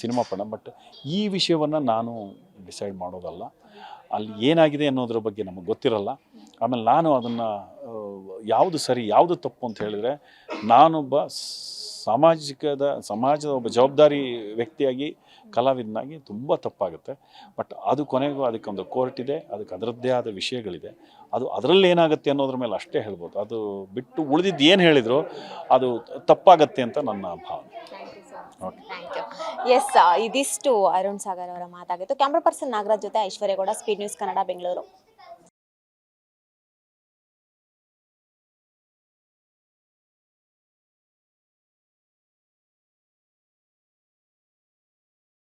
ಸಿನಿಮಾ ಪಣ. ಬಟ್ ಈ ವಿಷಯವನ್ನು ನಾನು ಡಿಸೈಡ್ ಮಾಡೋದಲ್ಲ. ಅಲ್ಲಿ ಏನಾಗಿದೆ ಅನ್ನೋದ್ರ ಬಗ್ಗೆ ನಮಗೆ ಗೊತ್ತಿರಲ್ಲ. ಆಮೇಲೆ ನಾನು ಅದನ್ನು ಯಾವುದು ಸರಿ ಯಾವುದು ತಪ್ಪು ಅಂತ ಹೇಳಿದರೆ, ನಾನೊಬ್ಬ ಸಮಾಜದ ಒಬ್ಬ ಜವಾಬ್ದಾರಿ ವ್ಯಕ್ತಿಯಾಗಿ, ಕಲಾವಿದನಾಗಿ ತುಂಬ ತಪ್ಪಾಗುತ್ತೆ. ಬಟ್ ಅದು ಕೊನೆಗೂ ಅದಕ್ಕೊಂದು ಕೋರ್ಟ್ ಇದೆ, ಅದಕ್ಕೆ ಅದರದ್ದೇ ಆದ ವಿಷಯಗಳಿದೆ. ಅದು ಅದರಲ್ಲಿ ಏನಾಗುತ್ತೆ ಅನ್ನೋದ್ರ ಮೇಲೆ ಅಷ್ಟೇ ಹೇಳ್ಬೋದು. ಅದು ಬಿಟ್ಟು ಉಳಿದಿದ್ದು ಏನು ಹೇಳಿದ್ರು ಅದು ತಪ್ಪಾಗತ್ತೆ ಅಂತ ನನ್ನ ಭಾವನೆ. ಎಸ್, ಇದಿಷ್ಟು ಅರುಣ್ ಸಾಗರ್ ಅವರ ಮಾತಾಗಿತ್ತು. ಕ್ಯಾಮ್ರಾ ಪರ್ಸನ್ ನಾಗರಾಜ್ ಜೊತೆ ಐಶ್ವರ್ಯ ಗೌಡ, ಸ್ಪೀಡ್ ನ್ಯೂಸ್ ಕನ್ನಡ, ಬೆಂಗಳೂರು.